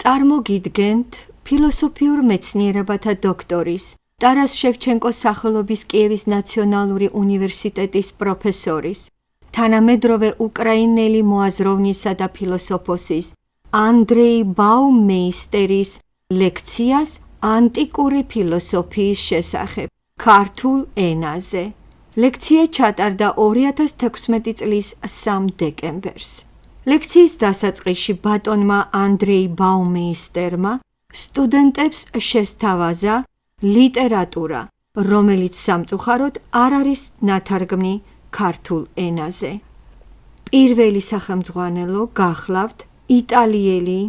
წარმოგიდგენთ ფილოსოფიურ მეცნიერებათა დოქტორის, ტარას შევჩენკოს სახელობის კიევის ნაციონალური უნივერსიტეტის პროფესორის, თანამედროვე უკრაინელი მოაზროვნისა და ფილოსოფოსის ანდრეი ბაუმეისტერის ლექციას ანტიკური ფილოსოფიის შესახებ ქართულ ენაზე. ლექცია ჩატარდა 2016 წლის 3 დეკემბერს. ლექციის დასაწყისში ბატონმა ანდრეი ბაუმეისტერმა სტუდენტებს შესთავაზა ლიტერატურა, რომელიც სამწუხაროდ არ არის ნათარგმნი ქართულ ენაზე. პირველი სახელმძღვანელო გახლავთ იტალიელი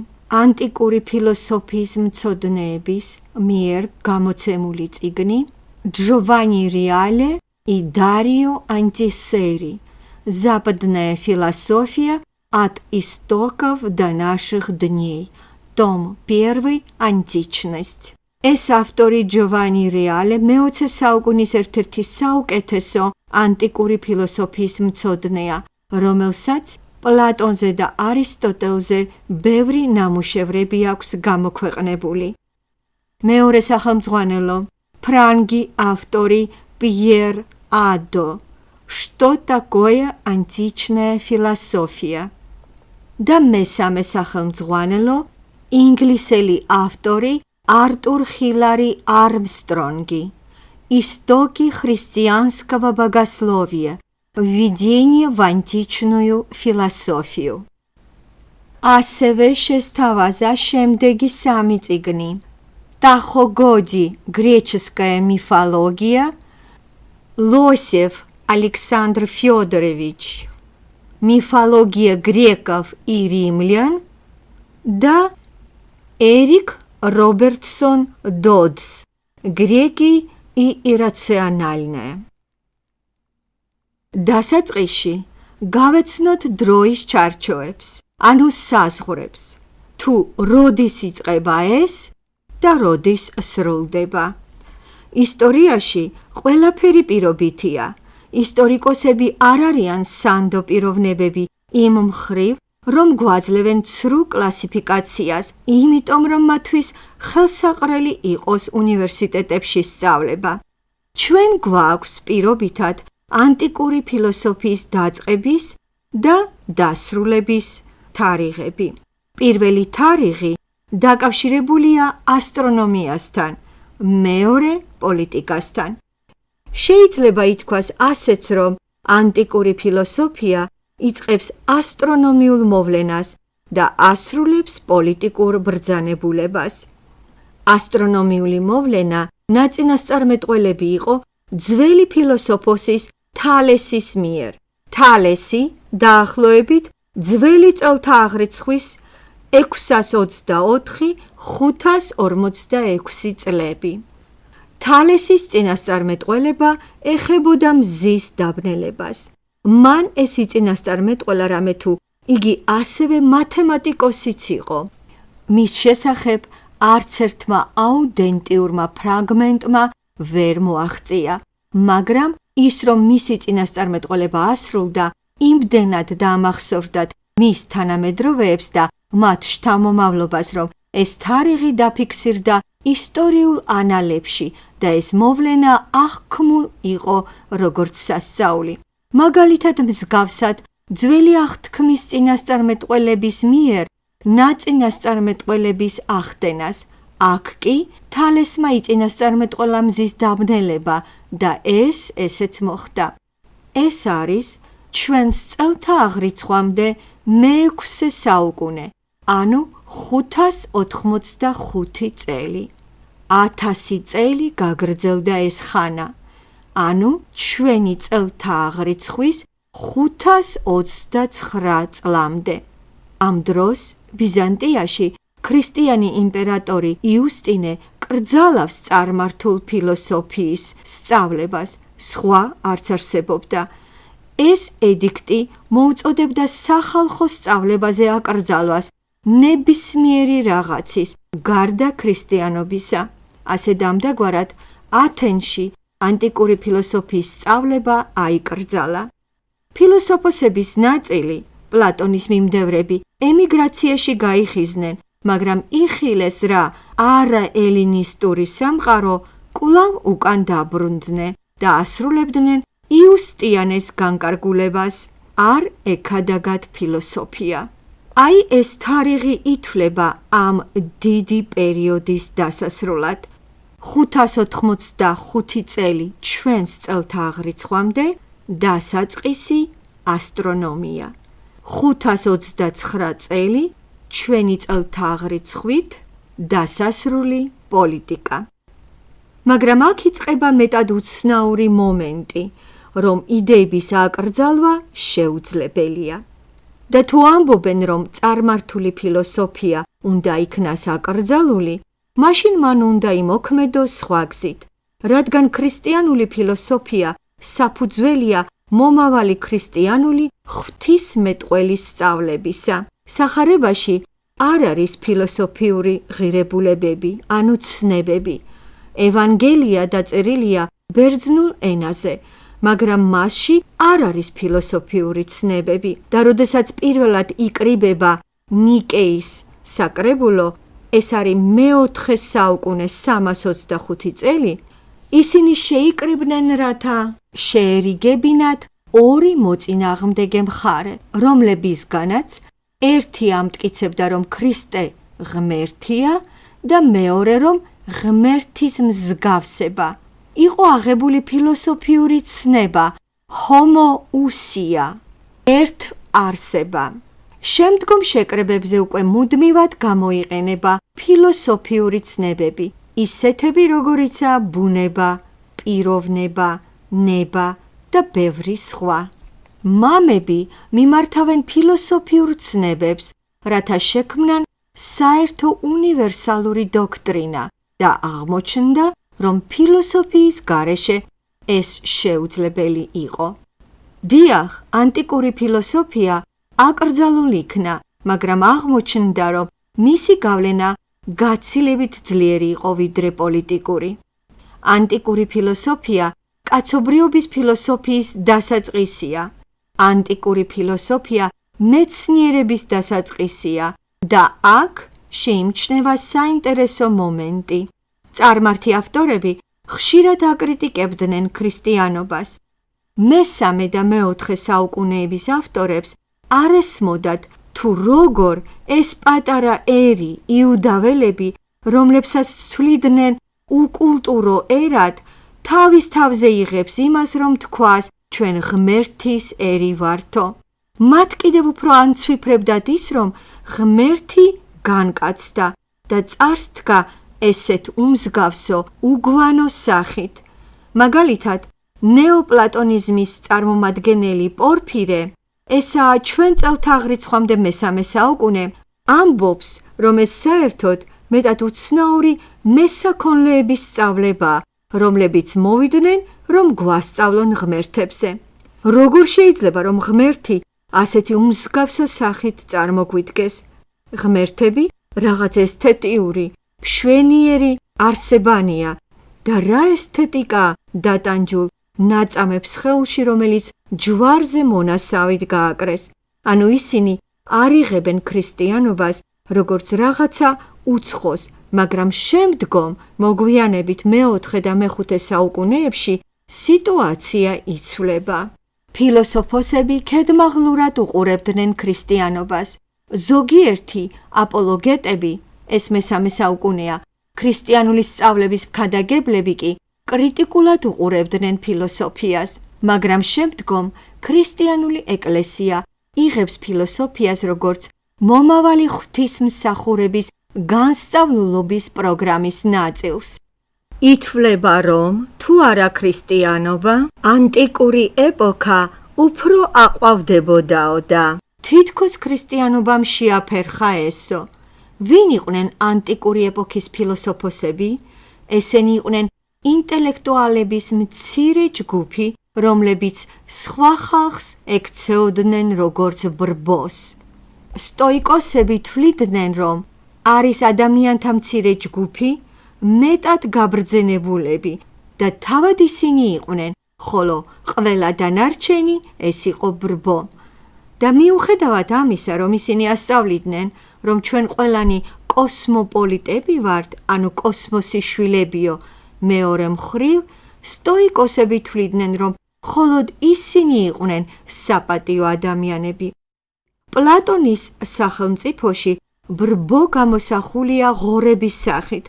ანტიკური ფილოსოფიის მცოდნეების მიერ გამოცემული წიგნი Giovanni Reale и Dario Антисери «Западная философия от истоков до наших дней», том 1 «Античность». ეს ავტორი Giovanni Reale მე-20 საუკუნის ერთ-ერთი საუკეთესო ანტიკური ფილოსოფიის მცოდნეა, რომელსაც პლატონზე და არისტოტელზე ბევრი ნამუშევრები აქვს გამოქვეყნებული. მეორე სახელმძღვანელო ფრანგი ავტორი Пьер Адо «Что такое античная философия» და მესამე სახელმძღვანელო ინგლისელი ავტორი артур Хилари Армстронги «Истоки христианского богословия. Введение в античную философию». ასევე შესთავაზა შემდეგი სამი წიგნი «Тахогоди. Греческая мифология», Лосев Александр Федорович «Мифология греков и римлян» და ერიკ Робертсон Додс «Греки и иррациональное». დასაწყისში გავეცნოთ დროის ჩარჩოებს, ანუ საზღვრებს, თუ როდის იწყება ეს და როდის სრულდება. ისტორიაში ყველაფერი პირობითია. ისტორიკოსები არ არიან სანდო პიროვნებები იმ მხრივ, რომ გვაძლევენ ცრუ კლასიფიკაციას, იმიტომ რომ მათთვის ხელსაყრელი იყოს უნივერსიტეტებში სწავლება. ჩვენ გვაქვს პირობითად ანტიკური ფილოსოფიის დაწყების და დასრულების თარიღები. პირველი თარიღი დაკავშირებულია ასტრონომიასთან, მეორე პოლიტიკასთან. შეიძლება ითქვას ასეც, რომ ანტიკური ფილოსოფია იწყებს ასტრონომიულ მოვლენას და ასრულებს პოლიტიკურ ბრძანებულებას. ასტრონომიული მოვლენა ნაწინასწარმეტყველები იყო ძველი ფილოსოფოსის თალესის მიერ. თალესი დაახლოებით ძველი წელთა აღრიცხვის 624-546 წლები. თალესის წინასწარმეტყველება ეხებოდა მზის დაბნელებას. მან ეს იწინასწარმეტყველა რამე თუ იგი ასევე მათემატიკოსიც იყო. მის შესახებ არც ერთმა აუდენტიურმა ფრაგმენტმა ვერ მოაღწია, მაგრამ ის რომ მისი წინასწარმეტყველება ასრულდა, იმდენად დაამახსოვრდათ მის თანამედროვეებს და მათ შთამომავლობას, რომ ეს თარიღი დაფიქსირდა ისტორიულ ანალებში და ეს მოვლენა აღქმულ იყო როგორც სასწაული. მაგალითად მსგავსად ძველი აღთქმის წინასწარმეტყველების მიერ ნაწინასწარმეტყველების ახდენას, აქ კი თალესმა იწინასწარმეტყველა მზის დაბნელება და ესეც მოხდა. ეს არის ჩვენს წელთა აღრიცხვამდე მე-6 საუკუნე, ანუ 585 წელი. 1000 წელი გაგრძელდა ეს ხანა, ანუ ჩვენი წელთა აღრიცხვის 529 წლამდე. ამ დროს ბიზანტიაში ქრისტიანი იმპერატორი იუსტინე კრძალავს წარმართულ ფილოსოფიის სწავლებას, სხვა არც არსებობდა. ეს ედიქტი მოუწოდებდა სახალხო სწავლებაზე აკრძალვას ნებისმიერი რაღაცის გარდა ქრისტიანობისა. ასე დამდაგვარად ათენში ანტიკური ფილოსოფიის სწავლება აიკრძალა. ფილოსოფოსების ნაწილი, პლატონის მიმდევრები, ემიგრაციაში გაიხიზნენ მაგრამ იხილეს რა არა ელინისტური სამყარო კვლავ უკან დაბრუნდნენ და ასრულებდნენ იუსტიანეს განკარგულებას. არ ექადაგათ ფილოსოფია. აი ეს თარიღი ითვლება ამ დიდი პერიოდის დასასრულად. 585 წელი ჩვენს წელთაღრიცხვამდე დასაწყისი ასტრონომია. 529 წელი ჩვენი წელთაღრიცხვით დასასრული პოლიტიკა. მაგრამ აქ იწყება მეტად უცნაური მომენტი, რომ იდეების აკრძალვა შეუძლებელია. და თუ ამბობენ, რომ წარმართული ფილოსოფია უნდა იქნას აკრძალული, მაშინ მან უნდა იმოქმედოს სხვა გზით, რადგან ქრისტიანული ფილოსოფია საფუძველია მომავალი ქრისტიანული ღვთისმეტყველის სწავლებისა. სახარებაში არ არის ფილოსოფიური ღირებულებები, ანუ ცნებები. ევანგელია დაწერილია ბერძნულ ენაზე, მაგრამ მასში არ არის ფილოსოფიური ცნებები და როდესაც პირველად იკრიბება ნიკეის საკრებულო, ეს არის მე-4 საუკუნეს 325 წელი, ისინი შეიკრიბნენ რათა შეერიგებინათ ორი მოწინააღმდეგე მხარე, რომლებისგანაც ერთი ამტკიცებდა, რომ ქრისტე ღმერთია და მეორე, რომ ღმერთის მსგავსება იყო აღებული ფილოსოფიური ცნება ჰომოუსია, ერთ არსება. შემდგომ შეკრებებზე უკვე მუდმივად გამოიყენება ფილოსოფიური ცნებები, ისეთები როგორიცაა ბუნება, პიროვნება, ნება და ბევრი სხვა. მამები მიმართავენ ფილოსოფიურ ცნებებს, რათა შექმნან საერთო უნივერსალური დოქტრინა და აღმოჩნდა, რომ ფილოსოფიის გარეშე ეს შეუძლებელი იყო. დიახ, ანტიკური ფილოსოფია აკრძალული იქნა, მაგრამ აღმოჩნდა, რომ მისი გავლენა გაცილებით ძლიერი იყო ვიდრე პოლიტიკური. ანტიკური ფილოსოფია კაცობრიობის ფილოსოფიის დასაწყისია. ანტიკური ფილოსოფია მეცნიერების დასაწყისია და აქ შეიმჩნევა საინტერესო მომენტი. წარმართი ავტორები ხშირად აკრიტიკებდნენ ქრისტიანობას. მესამე და მე-4 საუკუნეების ავტორებს არ ესმოდათ თუ როგორ ეს პატარა ერი იუდაველები, რომლებსაც თვლიდნენ უკულტურო ერად, თავის თავზე იღებს იმას, რომ თქვას ჩვენ ღმერთის ერი ვართო. მათ კიდევ უფრო ანცვიფრებდათ ის, რომ ღმერთი განკაცდა და წარს დგა ესეთ უმსგავსო უგვანო სახით. მაგალითად, ნეოპლატონიზმის წარმომადგენელი პორფირე, ესაა ჩვენ წელთაღრიცხვამდე მე-3 საუკუნე, ამბობს, რომ ეს საერთოდ მეტად უცნაური მესაქონლეების სწავლებაა, რომლებიც მოვიდნენ, რომ გვასწავლონ ღმერთებზე. როგორ შეიძლება, რომ ღმერთი ასეთი უმსგავსო სახით წარმოგვიდგეს? ღმერთები რაღაც ესთეტიური, მშვენიერი არსებანია და რა ესთეტიკა დატანჯულ ნაწამებს სხეულში, რომელიც ჯვარზე მონასავით გააკრეს. ანუ ისინი არ იღებენ ქრისტიანობას როგორც რაღაცა უცხოს, მაგრამ შემდგომ მოგვიანებით მე-4 და მე-5 საუკუნეებში სიტუაცია იცვლება. ფილოსოფოსები ქედმაღლურად უყურებდნენ ქრისტიანობას. ზოგიერთი აპოლოგეტები, ეს მე-3 საუკუნეა, ქრისტიანული სწავლების მქადაგებლები კი კრიტიკულად უყურებდნენ ფილოსოფიას, მაგრამ შემდგომ ქრისტიანული ეკლესია იღებს ფილოსოფიას როგორც მომავალი ღვთისმსახურების განსწავლულობის პროგრამის ნაწილს. ითვლება, რომ თუ არა ქრისტიანობა, ანტიკური ეპოქა უფრო აყვავდებოდაო და თითქოს ქრისტიანობამ შეაფერხა ესო. ვინ იყვნენ ანტიკური ეპოქის ფილოსოფოსები? ესენი იყვნენ ინტელექტუალების მცირე ჯგუფი, რომლებიც სხვა ხალხს ექცეოდნენ როგორც ბრბოს. სტოიკოსები თვლიდნენ, რომ არის ადამიანთა მცირე ჯგუფი, მეტად გაბრძენებულები და თავად ისინი იყვნენ, ხოლო ყველა დანარჩენი ეს იყო ბრბო. და მიუხედავად ამისა, რომ ისინი ასწავლიდნენ, რომ ჩვენ ყველანი კოსმოპოლიტები ვართ, ანუ კოსმოსის შვილებიო, მეორე მხრივ სტოიკოსები თვლიდნენ, რომ მხოლოდ ისინი იყვნენ საპატიო ადამიანები. პლატონის სახელმწიფოში ბრბო გამოსახულია ღორების სახით,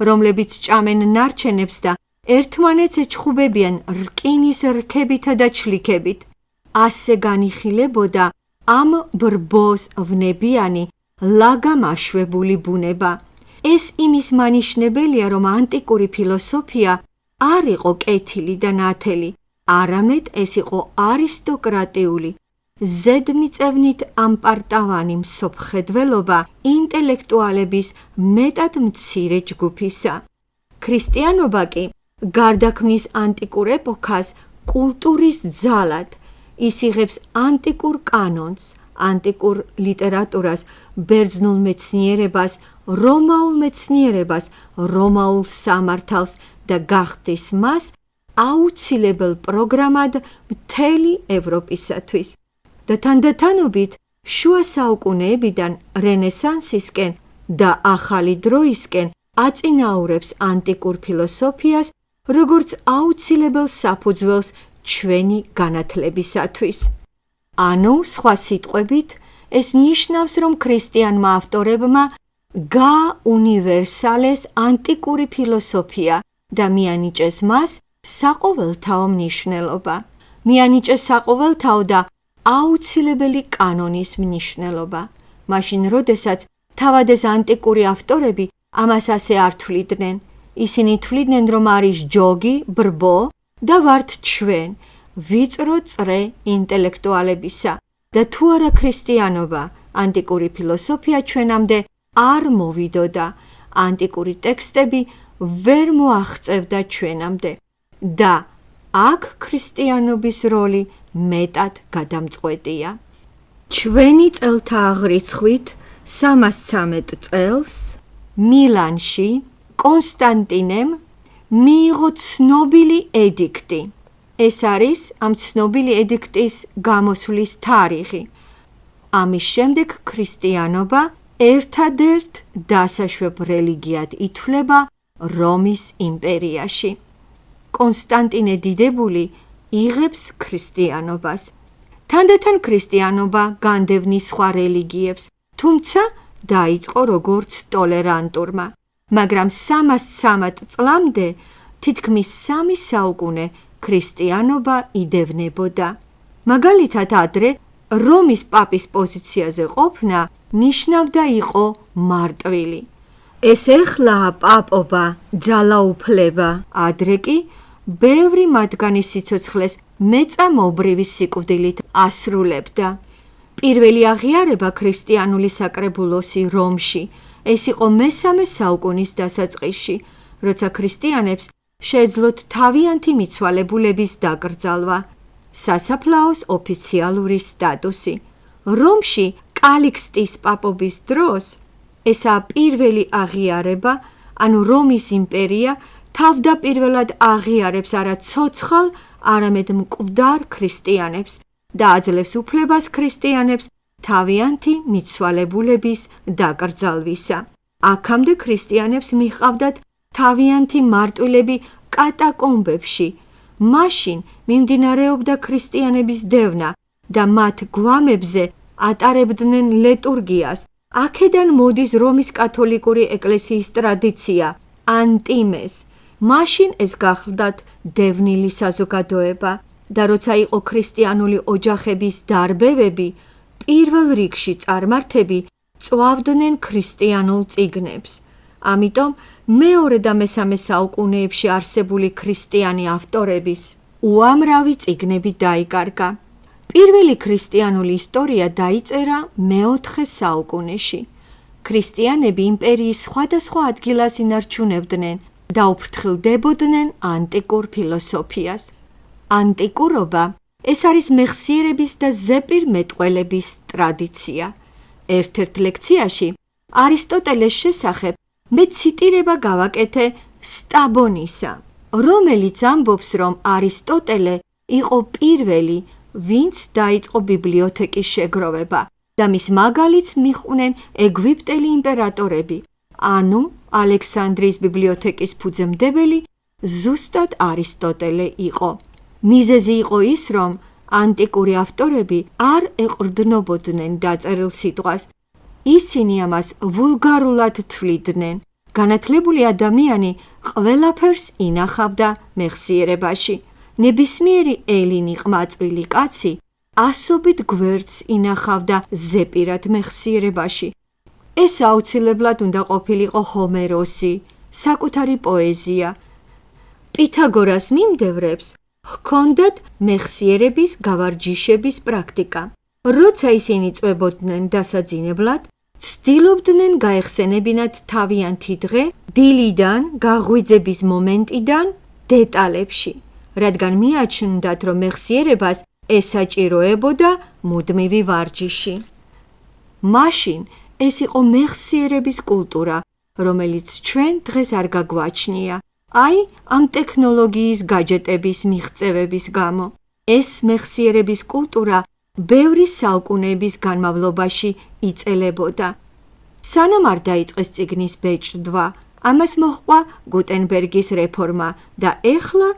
რომლებიც ჭამენ ნარჩენებს და ერთმანეთს ეჩხუბებიან რკინის რქებითა და ჩლიქებით. ასე განიხილებოდა ამ ბრბოს ვნებიანი ლაგამაშვებული ბუნება. ეს იმის მანიშნებელია, რომ ანტიკური ფილოსოფია არ იყო კეთილი და ნათელი, არამედ ეს იყო არისტოკრატიული, ზედმიწევნით ამპარტავანი მსოფლმხედველობა ინტელექტუალების მეტად მცირე ჯგუფისა. ქრისტიანობა კი გარდაქმნის ანტიკურ ეპოქას კულტურის ძალად, ის იღებს ანტიკურ კანონს, ანტიკურ ლიტერატურას, ბერძნულ მეცნიერებას, რომაულ მეცნიერებას, რომაულ სამართალს და გახდის მას აუცილებელ პროგრამად მთელი ევროპისათვის. და თანდათანობით შუა საუკუნეებიდან რენესანსისკენ და ახალი დროისკენ აწინაურებს ანტიკურ ფილოსოფიას, როგორც აუცილებელ საფუძველს ჩვენი განათლებისათვის. ანუ, სხვა სიტყვებით, ეს ნიშნავს, რომ ქრისტიანმა ავტორებმა გააუნივერსალეს ანტიკური ფილოსოფია და მიანიჭეს მას საყოველთაო მნიშვნელობა. მიანიჭეს საყოველთაო და აუცილებელი კანონის მნიშვნელობა. მაშინ, როდესაც თავად ეს ანტიკური ავტორები ამას ასე არ თვლიდნენ, ისინი თვლიდნენ, რომ არის ჯოგი, ბრბო და ვართ ჩვენ, ვიწრო წრე ინტელექტუალებისა და თუ არა ქრისტიანობა, ანტიკური ფილოსოფია ჩვენამდე არ მოვიდოდა, ანტიკური ტექსტები ვერ მოაღწევდა ჩვენამდე და აქ ქრისტიანობის როლი მეტად გადამწყვეტია. ჩვენი წელთა აღრიცხვით 313 წელს მილანში კონსტანტინემ მიიღო ცნობილი ედიქტი. ეს არის ამ ცნობილი ედიქტის გამოსვლის თარიღი. ამის შემდეგ ქრისტიანობა ერთადერთ დასაშვებ რელიგიად ითვლება რომის იმპერიაში. კონსტანტინე დიდებული იღებს ქრისტიანობას. თანდათან ქრისტიანობა განდევნის სხვა რელიგიებს, თუმცა დაიწყო როგორც ტოლერანტურმა, მაგრამ 313 წლამდე, თითქმის 3 საუკუნე ქრისტიანობა იდევნებოდა. მაგალითად, ადრე რომის პაპის პოზიციაზე ყოფნა ნიშნავდა იყო მარტვილი. ეს ეხლაა პაპობა, ძალაუფლება, ადრე კი ბევრი მათგანის სიცოცხლეს მეწამობრივი სიკვდილით ასრულებდა. პირველი აღიარება ქრისტიანული საკრებულოსი რომში, ეს იყო მე-3 საუკუნის დასაწყისში, როცა ქრისტიანებს შეეძლოთ თავიანთი მიცვალებულების დაკრძალვა, სასაფლაოს ოფიციალური სტატუსი. რომში კალიქსტის პაპობის დროს ესაა პირველი აღიარება, ანუ რომის იმპერია თავდაპირველად აღიარებს არა ცოცხალ, არამედ მკვდარ ქრისტიანებს და აძლევს უფლებას ქრისტიანებს თავიანთი მიცვალებულების დაკრძალვისა. აქამდე ქრისტიანებს მიჰყავდათ თავიანთი მარტვილები კატაკომბებში. მაშინ მიმდინარეობდა ქრისტიანების დევნა და მათ გვამებზე ატარებდნენ ლიტურგიას. აქედან მოდის რომის კათოლიკური ეკლესიის ტრადიცია ანტიმეს. მაშინ ეს გახლდათ დევნილი საზოგადოება და როცა იყო ქრისტიანული ოჯახების დარბევები, პირველ რიგში წარმართები წვავდნენ ქრისტიანულ წიგნებს. ამიტომ მეორე და მე-3 საუკუნეებში არსებული ქრისტიანი ავტორების უამრავი წიგნები დაიკარგა. პირველი ქრისტიანული ისტორია დაიწერა მე-4 საუკუნეში. ქრისტიანები იმპერიის სხვადასხვა ადგილას ინარჩუნებდნენ და უფრთხილდებოდნენ ანტიკურ ფილოსოფიას. ანტიკურობა ეს არის მეხსიერების და ზეპირმეტყველების ტრადიცია. ერთ-ერთ ლექციაში არისტოტელეს შესახებ მე ციტირება გავაკეთე სტაბონისა, რომელიც ამბობს, რომ არისტოტელე იყო პირველი, ვინც დაიწყო ბიბლიოთეკის შეგროვება და მის მაგალითს მიჰყვნენ ეგვიპტელი იმპერატორები, ანუ ალექსანდრიის ბიბლიოთეკის ფუძემდებელი ზუსტად არისტოტელე იყო. მიზეზი იყო ის, რომ ანტიკური ავტორები არ ეყრდნობოდნენ დაწერილ სიტყვას. ისინი ამას ვულგარულად თვლიდნენ. განათლებული ადამიანი ყველაფერს ინახავდა მეხსიერებაში. ნებისმიერი ელინი ყმაწვილი კაცი ასობით გვერდს ინახავდა ზეპირად მეხსიერებაში. ეს აუცილებლად უნდა ყოფილიყო ჰომეროსი, საკუთარი პოეზია. პითაგორას მიმდევრებს ჰქონდათ მეხსიერების გავარჯიშების პრაქტიკა. როცა ისინი წვებოდნენ დასაძინებლად, ცდილობდნენ გაეხსენებინათ თავიანთი დღე დილიდან, გაღვიძების მომენტიდან დეტალებში, რადგან მიაჩნდათ, რომ მეხსიერებას ესაჭიროებოდა მუდმივი ვარჯიში. მაშინ ეს იყო მეხსიერების კულტურა, რომელიც ჩვენ დღეს არ გაგვაჩნია, აი ამ ტექნოლოგიის გაჯეტების მიღწევების გამო. ეს მეხსიერების კულტურა ბევრი საუკუნეების განმავლობაში იწელებოდა. სანამ არ დაიწყეს წიგნის ბეჭდვა, ამას მოჰყვა გუტენბერგის რეფორმა და ეხლა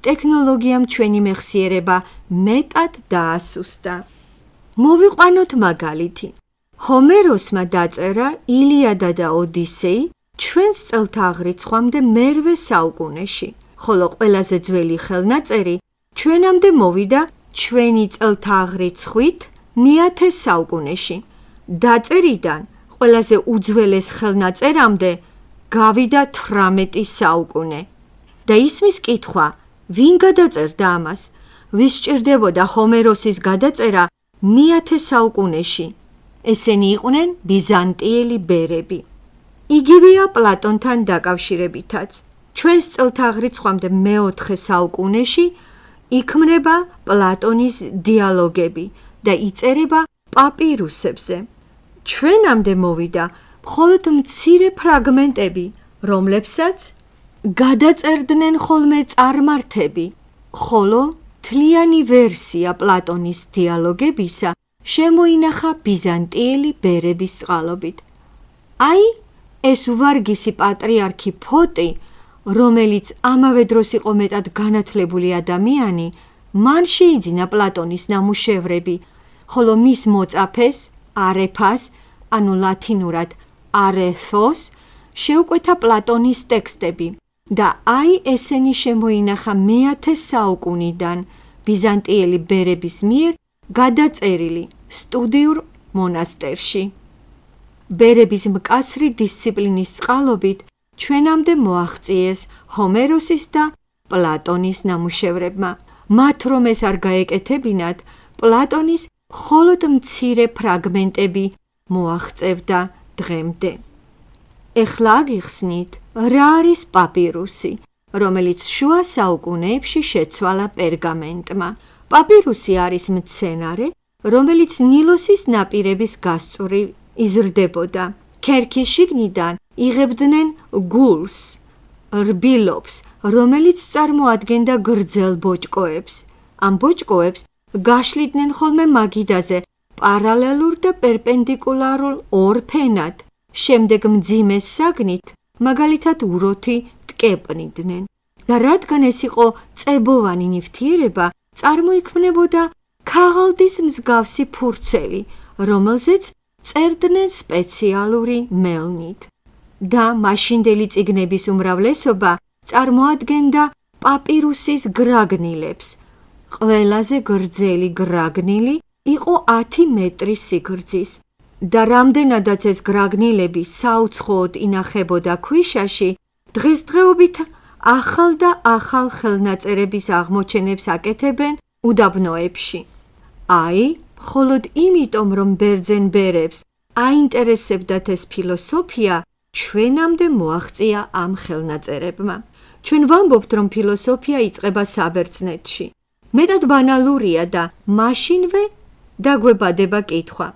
ტექნოლოგიამ ჩვენი მეხსიერება მეტად დაასუსტა. მოვიყვანოთ მაგალითი. ჰომეროსმა დაწერა ილიადა და ოდისეი ჩვენს წელთაღრიცხვამდე მერვე საუკუნეში, ხოლო ყველაზე ძველი ხელნაწერი ჩვენამდე მოვიდა ჩვენი წელთაღრიცხვით მეათე საუკუნეში. დაწერიდან ყველაზე უძველეს ხელნაწერამდე გავიდა 18 საუკუნე. და ისმის კითხვა, ვინ გადაწერდა ამას? ვის სჭირდებოდა ჰომეროსის გადაწერა მეათე საუკუნეში? ესენი იყვნენ ბიზანტიელი ბერები. იგივეა პლატონთან დაკავშირებითაც. ჩვენს წელთაღრიცხვამდე მეოთხე საუკუნეში იქმნება პლატონის დიალოგები და იწერება პაპირუსებზე. ჩვენამდე მოვიდა მხოლოდ მცირე ფრაგმენტები, რომლებსაც გადაწერდნენ ხოლმე წარმართები, ხოლო მთლიანი ვერსია პლატონის დიალოგებისა შემოინახა ბიზანტიელი ბერების წყალობით. აი, ეს უვარგისი პატრიარქი ფოტი, რომელიც ამავე დროს იყო მეტად განათლებული ადამიანი, მან შეიძინა პლატონის ნამუშევრები, ხოლო მის მოწაფეს, არეფას, ანუ ლათინურად არეთოს, შეუკვეთა პლატონის ტექსტები და აი ესენი შემოინახა მეათე საუკუნიდან ბიზანტიელი ბერების მიერ გადაწერილი სტუდიურ მონასტერში. ბერების მკაცრი დისციპლინის წყალობით ჩვენამდე მოაღწიეს ჰომეროსის და პლატონის ნამუშევრებმა. მათ რომ ეს არ გაეკეთებინათ, პლატონის მხოლოდ მცირე ფრაგმენტები მოაღწევდა დღემდე. ეხლა აგიხსნით, რა არის პაპირუსი, რომელიც შუა საუკუნეებში შეცვალა პერგამენტმა. პაპირუსი არის მცენარე, რომელიც ნილოსის ნაპირების გასწვრივ იზრდებოდა. ქერქის შიგნიდან იღებდნენ გულს, რბილობს, რომელიც წარმოადგენდა გრძელ ბოჭკოებს. ამ ბოჭკოებს გაშლიდნენ ხოლმე მაგიდაზე პარალელურ და პერპენდიკულარულ ორ ფენად, შემდეგ მძიმე საგნით, მაგალითად უროთი ტკეპნიდნენ. და რადგან ეს იყო წებოვანი ნივთიერება, წარმოიქმნებოდა ქაღალდის მსგავსი ფურცელი, რომელზეც წერდნენ სპეციალური მელნით. და მაშინდელი წიგნების უმრავლესობა წარმოადგენდა პაპირუსის გრაგნილებს. ყველაზე გრძელი გრაგნილი იყო 10 მეტრის სიგრძის. და რამდენადაც ეს გრაგნილები საუცხოოდ ინახებოდა ქვიშაში, დღესდღეობით ახალ და ახალ ხელნაწერების აღმოჩენებს აკეთებენ უდაბნოებში. აი, მხოლოდ იმიტომ, რომ ბერძენ ბერებს აინტერესებდათ ეს ფილოსოფია, ჩვენამდე მოაღწია ამ ხელნაწერებმა. ჩვენ ვამბობთ, რომ ფილოსოფია იწყება საბერძნეთში. მეტად ბანალურია და მაშინვე დაგვებადება კითხვა.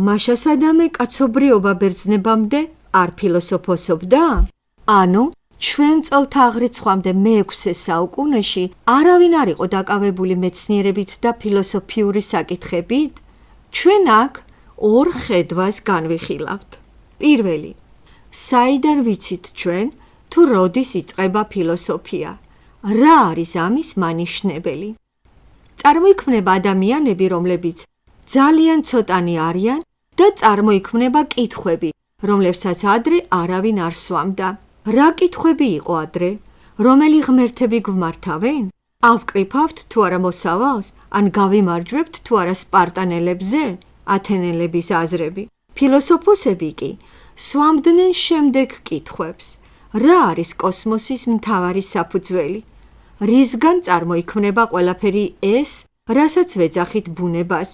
მაშასადამე კაცობრიობა ბერძნებამდე არ ფილოსოფოსობდა? ანუ, ჩვენ წელთაღრიცხვამდე მე-6 საუკუნეში არავინ არ იყო დაკავებული მეცნიერებით და ფილოსოფიური საკითხებით? ჩვენ აქ ორ ხედვას განვიხილავთ. პირველი, საიდან ვიცით ჩვენ თუ როდის იწყება ფილოსოფია? რა არის ამის მანიშნებელი? წარმოიქმნება ადამიანები, რომლებიც ძალიან ცოტანი არიან და წარმოიქმნება კითხვები, რომლებსაც ადრე არავინ არ სვამდა. რა კითხვები იყო ადრე? რომელი ღმერთები გვმართავენ? ავკრიფავთ თუ არა მოსავალს, ან გავიმარჯვებთ თუ არა სპარტანელებზე? ათენელების აზრები. ფილოსოფოსები კი სვამდნენ შემდეგ კითხვებს. რა არის კოსმოსის მთავარი საფუძველი? რისგან წარმოიქმნება ყველაფერი ეს, რასაც ვეძახით ბუნებას?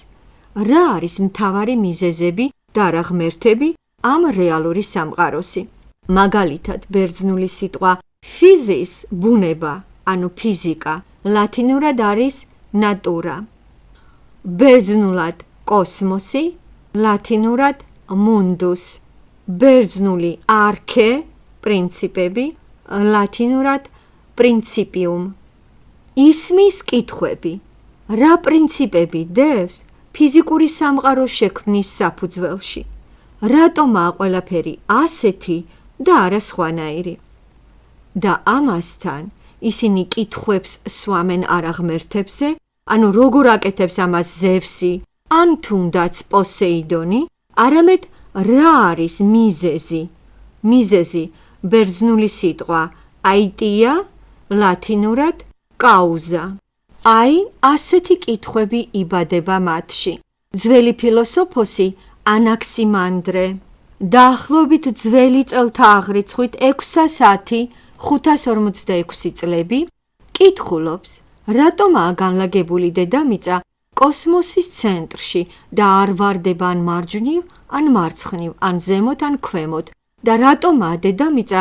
რა არის მთავარი მიზეზები და რა ღმერთები ამ რეალური სამყაროსი? მაგალითად, ბერძნული სიტყვა ფიზის, ბუნება, ანუ ფიზიკა, ლათინურად არის ნატურა. ბერძნულად კოსმოსი, ლათინურად mundus. ბერძნული არქე, პრინციპები, ლათინურად principium. ისმის კითხვები. რა პრინციპები დევს ფიზიკური სამყაროს შექმნის საფუძველში? რატომაა ყველაფერი ასეთი და არა სხვანაირი? და ამასთან ისინი კითხვებს სვამენ არა ღმერთებზე, ანუ როგორ აკეთებს ამას ზევსი, ან თუნდაც პოსეიდონი, არამედ რა არის მიზეზი? მიზეზი ბერძნული სიტყვა აიტია, ლათინურად კაუზა. აი, ასეთი კითხვები იბადება მათში. ძველი ფილოსოფოსი ანაქსიმანდრე, დაახლოებით ძველი წელთაღრიცხვით 6546 წლები, კითხულობს, რატომაა განლაგებული დედამიწა კოსმოსის ცენტრში და არ ვარდება ან მარჯვნივ, ან მარცხნივ, ან ზემოთ, ან ქვემოთ და რატომაა დედამიწა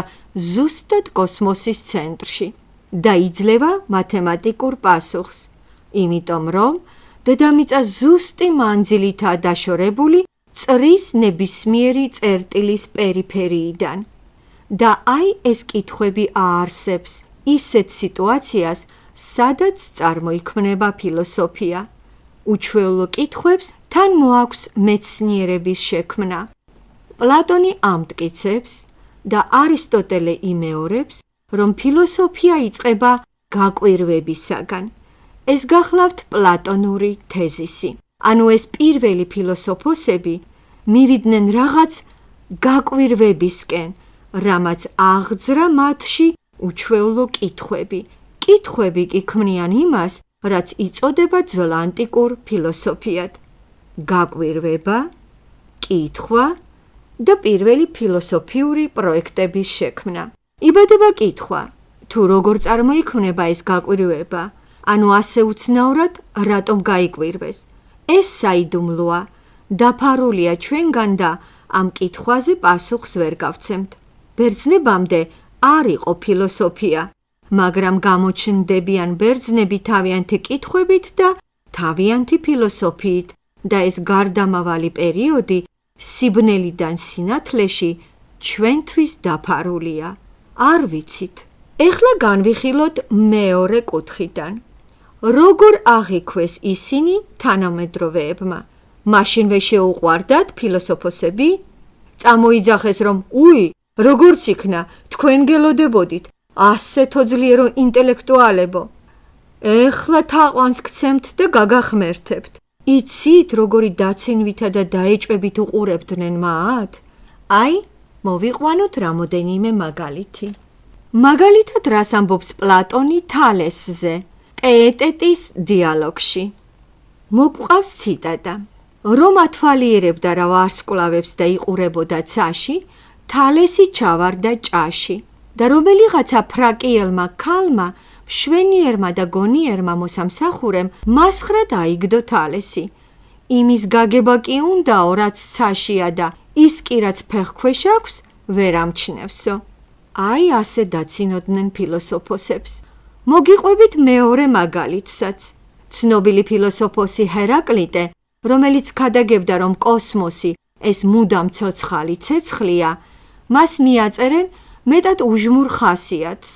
ზუსტად კოსმოსის ცენტრში? და იძლევა მათემატიკურ პასუხს. იმიტომ რომ დედამიწა ზუსტი მანძილითაა დაშორებული წრის ნებისმიერი წერტილის პერიფერიიდან. და აი ეს კითხვები აარსებს ისეთ სიტუაციას, სადაც წარმოიქმნება ფილოსოფია. უჩვეულო კითხვებს თან მოაქვს მეცნიერების შექმნა. პლატონი ამტკიცებს და არისტოტელე იმეორებს, რომ ფილოსოფია იწყება გაკვირვებისაგან. ეს გახლავთ პლატონური თეზისი. ანუ ეს პირველი ფილოსოფოსები მივიდნენ რაღაც გაკვირვებისკენ, რამაც აღძრა მათში უჩვეულო კითხვები. კითხვები კი ქმნიან იმას, რაც იწოდება ძველ ანტიკურ ფილოსოფიად. გაკვირვება, კითხვა და პირველი ფილოსოფიური პროექტების შექმნა. იბადება კითხვა, თუ როგორ წარმოიქმნება ეს გაკვირვება, ანუ ასე უცნაურად რატომ გაიკვირვეს. ეს საიდუმლოა, დაფარულია ჩვენგან და ამ კითხვაზე პასუხს ვერ გავცემთ. ბერძნებამდე არ იყო ფილოსოფია, მაგრამ გამოჩნდებიან ბერძნები თავიანთი კითხვებით და თავიანთი ფილოსოფიით და ეს გარდამავალი პერიოდი სიბნელიდან სინათლეში ჩვენთვის დაფარულია. არ ვიცით. ეხლა განვიხილოთ მეორე კუთხიდან. როგორ აღიქვეს ისინი თანამედროვეებმა? მაშინვე შეუყვარდათ ფილოსოფოსები? წამოიძახეს რომ უი, როგორც იქნა, თქვენ გელოდებოდით, ასეთო ძლიერო ინტელექტუალებო. ეხლა თაყვანს გცემთ და გაგახმერთებთ. იცით, როგორი დაცინვითა და დაეჭვებით უყურებდნენ მათ? აი, მოვიყვანოთ რამოდენიმე მაგალითი. მაგალითად, რას ამბობს პლატონი თალესზე, ტეეტეტის დიალოგში. მოგვყავს ციტატა. რომ ათვალიერებდა რა ვარსკვლავებს და იყურებოდა ცაში, თალესი ჩავარდა ჭაში და რომელიღაცა ფრაკიელმა ქალმა, მშვენიერმა და გონიერმა მოსამსახურემ მასხრად აიგდო თალესი. იმის გაგება კი უნდაო, რაც ცაშია და ის კი რაც ფეხქვეშ აქვს, ვერ ამჩნევსო. აი ასე დაცინოდნენ ფილოსოფოსებს. მოგიყვებით მეორე მაგალითსაც. ცნობილი ფილოსოფოსი ჰერაკლიტე, რომელიც ქადაგებდა, რომ კოსმოსი ეს მუდამ ცოცხალი ცეცხლია, მას მიაწერენ, მეტად უჟმურ ხასიათს.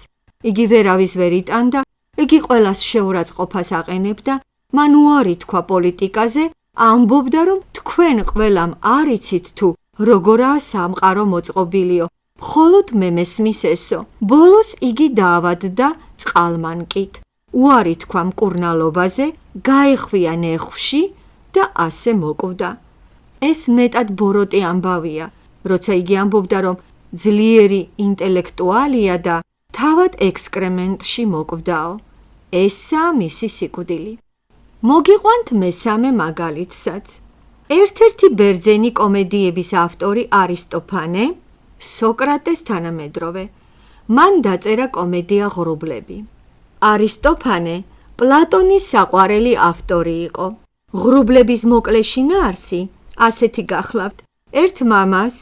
იგი ვერავის ვერ იტანდა, იგი ყველას შეურაცხყოფას აყენებდა, მან უარი თქვა პოლიტიკაზე, ამბობდა, რომ თქვენ ყველამ არ იცით თუ როგორაა სამყარო მოწყობილიო, მხოლოდ მე მესმის ესო. ბოლოს იგი დაავადდა წყალმანკით. უარი თქვა მკურნალობაზე, გაეხვია ნეხვში და ასე მოკვდა. ეს მეტად ბოროტი ამბავია, როცა იგი ამბობდა, რომ ძლიერი ინტელექტუალია და თავად ექსკრემენტში მოკვდაო. ესაა მისი სიკვდილი. მოგიყვანთ მესამე მაგალითსაც. ერთ-ერთი ბერძენი კომედიების ავტორი არისტოფანე, სოკრატეს თანამედროვე. მან დაწერა კომედია ღრუბლები. არისტოფანე პლატონის საყვარელი ავტორი იყო. ღრუბლების მოკლე შინაარსი ასეთი გახლავთ. ერთ მამას,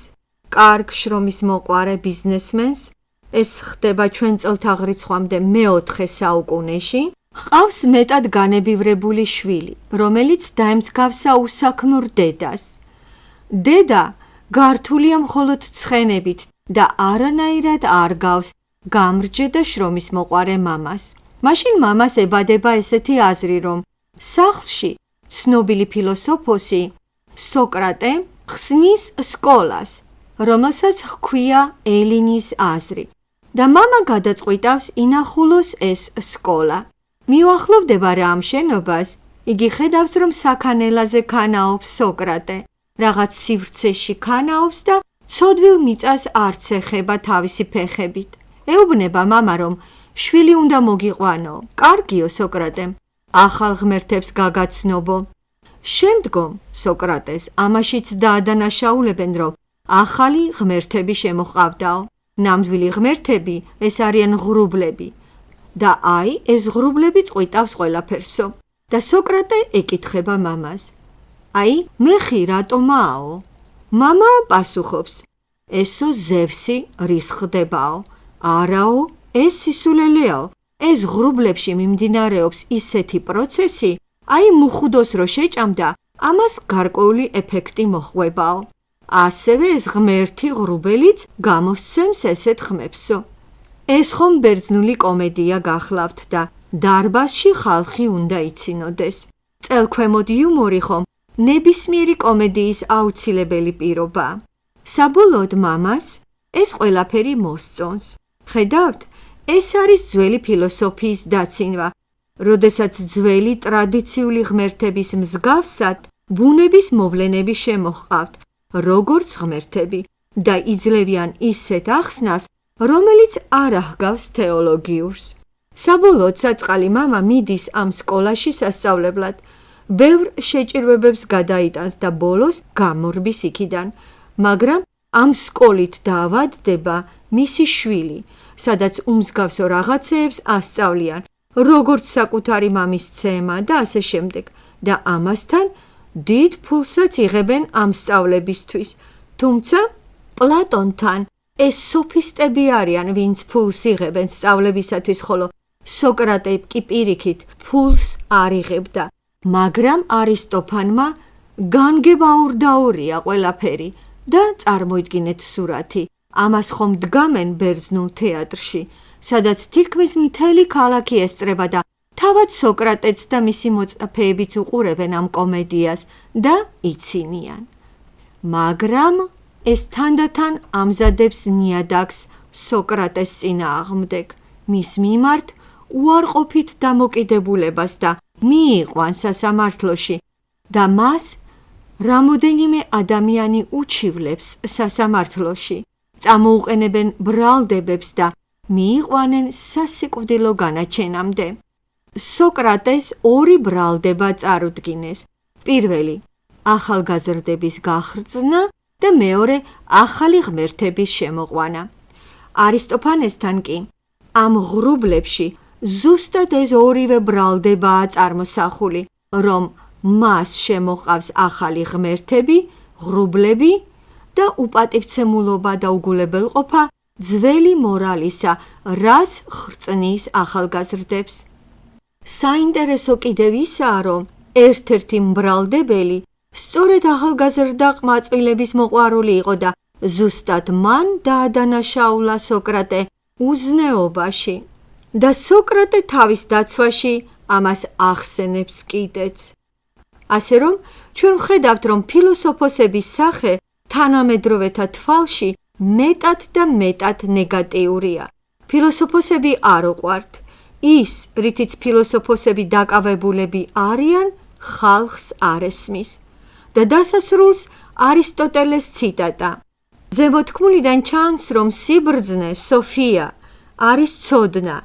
კარგ შრომის მოყვარე ბიზნესმენს, ეს ხდება ჩვენ წელთაღრიცხვამდე მე-4 საუკუნეში, ჰყავს მეტად განებივრებული შვილი, რომელიც დაემსგავსა უსაქმურ დედას. დედა გართულია მხოლოდ ცხენებით და არანაირად არ გავს გამრჯე და შრომის მოყვარე მამას. მაშინ მამას ებადება ესეთი აზრი, რომ სახლში ცნობილი ფილოსოფოსი სოკრატე ხსნის სკოლას, რომელსაც ჰქვია ელინის აზრი და მამა გადაწყვიტავს ინახულოს ეს სკოლა. მიუახლოვდება რა ამ შენობას, იგი ხედავს, რომ საქანელაზე ქანაობს სოკრატე, რაღაც სივრცეში ქანაობს და ცოდვილ მიწას არც ეხება თავისი ფეხებით. ეუბნება მამა, რომ შვილი უნდა მოგიყვანო. კარგიო სოკრატემ, ახალ ღმერთებს გაგაცნობო. შემდგომ სოკრატეს ამაშიც დაადანაშაულებენ, რომ ახალი ღმერთები შემოჰყავდაო. ნამდვილი ღმერთები ეს არიან ღრუბლები. და აი, ეს ღრუბლები წყვიტავს ყველაფერსო. და სოკრატე ეკითხება მამას: აი, მეხი რატომაო? მამა პასუხობს: ესო ზევსი რის ხდებაო? არაო, ეს სისულელეაო. ეს ღრუბლებში მიმდინარეობს ისეთი პროცესი, აი მუხუდოს რო შეჭამდა, ამას გარკვეული ეფექტი მოხვებაო. ასევე ეს ღმერთი ღრუბელიც გამოსცემს ესეთ ხმებსო. ეს ხომ ბერძნული კომედია გახლავთ და დარბაზში ხალხი უნდა იცინოდეს. წელქვემოთ იუმორი ხომ ნებისმიერი კომედიის აუცილებელი პირობაა. საბოლოოდ მამას ეს ყველაფერი მოსწონს. ხედავთ, ეს არის ძველი ფილოსოფიის დაცინვა, როდესაც ძველი ტრადიციული ღმერთების მსგავსად ბუნების მოვლენები შემოჰყავთ, როგორც ღმერთები და იძლევიან ისეთ ახსნას, რომელიც არ აღგავს თეოლოგიურს. საბოლოოდ საწყალი მამა მიდის ამ სკოლაში სასწავლებლად, ბევრ შეჭირვებებს გადაიტანს და ბოლოს გამორბის იქიდან, მაგრამ ამ სკოლით დაავადდება მისი შვილი, სადაც უმსგავსო რაღაცეებს ასწავლიან, როგორც საკუთარი მამის ცემა და ასე შემდეგ და ამასთან დიდ ფულსაც იღებენ ამ სწავლებისთვის. თუმცა პლატონთან ეს სოფისტები არიან, ვინც ფულს იღებენ სწავლებისათვის, ხოლო სოკრატე კი პირიქით ფულს არ იღებდა, მაგრამ არისტოფანმა განგებაურდაურია ყველაფერი და წარმოიდგინეთ სურათი, ამას ხომ დგამენ ბერძნულ თეატრში, სადაც თითქმის მთელი ქალაქი ესწრება და თავად სოკრატეც და მისი მოწაფეებიც უყურებენ ამ კომედიას და იცინიან. მაგრამ ეს თანდათან ამზადებს ნიადაგს სოკრატეს წინააღმდეგ, მის მიმართ უარყოფით დამოკიდებულებას და მიიყვანს სასამართლოში და მას რამოდენიმე ადამიანი უჩივლებს სასამართლოში, წამოუყენებენ ბრალდებებს და მიიყვანენ სასიკვდილო განაჩენამდე. სოკრატეს ორი ბრალდება წარუდგინეს. პირველი ახალგაზრდების გახრწნა და მეორე ახალი ღმერთების შემოყვანა. არისტოფანესთან კი ამ ღრუბლებში ზუსტად ეს ორივე ბრალდებაა წარმოსახული, რომ მას შემოყავს ახალი ღმერთები, ღრუბლები და უპატივცემულობა და უგულებელყოფა ძველი მორალისა, რაც ხრწნის ახალგაზრდებს. საინტერესო კიდევ ისაა, რომ ერთ-ერთი მბრალდებელი სწორედ ახალგაზრდა ყმაწვილების მოყვარული იყო და ზუსტად მან დაადანაშაულა სოკრატე უზნეობაში და სოკრატე თავის დაცვაში ამას ახსენებს კიდეც. ასე რომ ჩვენ ვხედავთ, რომ ფილოსოფოსების სახე თანამედროვეთა თვალში მეტად და მეტად ნეგატიურია. ფილოსოფოსები არ უყვართ. ის, რითიც ფილოსოფოსები დაკავებულები არიან, ხალხს არ ესმის. და დასასრულს არისტოტელეს ციტატა. ზემოთქმულიდან ჩანს, რომ სიბრძნე, სოფია, არის ცოდნა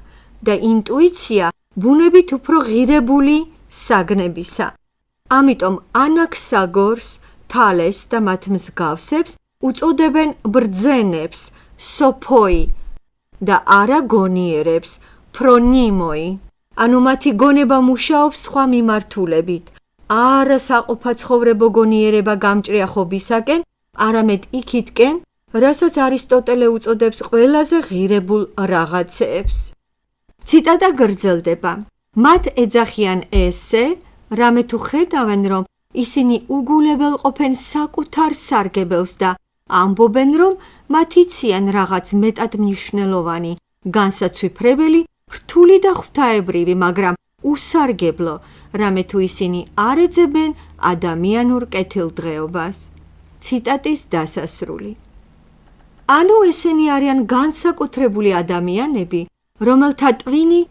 და ინტუიცია ბუნებით უფრო ღირებული საგნებისა. ამიტომ ანაქსაგორს, თალეს და მათ მსგავსებს უწოდებენ ბრძენებს, სოფოი და არა გონიერებს, ფრონიმოი. ანუ მათი გონება მუშაობს სხვა მიმართულებით, არა საყოფაცხოვრებო გონიერება გამჭრია ხობისაკენ, არამედ იქითკენ, რასაც არისტოტელე უწოდებს ყველაზე ღირებულ რაღაცეებს. ციტატა გრძელდება. მათ ეძახიან ესე, რამე თუ ხედავენ, რომ ისინი უგულებელ ყოფენ საკუთარ სარგებელს და ამბობენ, რომ მათ იციან რაღაც მეტად მნიშვნელოვანი, განსაცვიფრებელი, რთული და ღვთაებრივი, მაგრამ უსარგებლო, რამე თუ ისინი არ ეძებენ ადამიანურ კეთილდღეობას. ციტატის დასასრული. ანუ ესენი არიან განსაკუთრებული ადამიანები, რომელთა ტვინი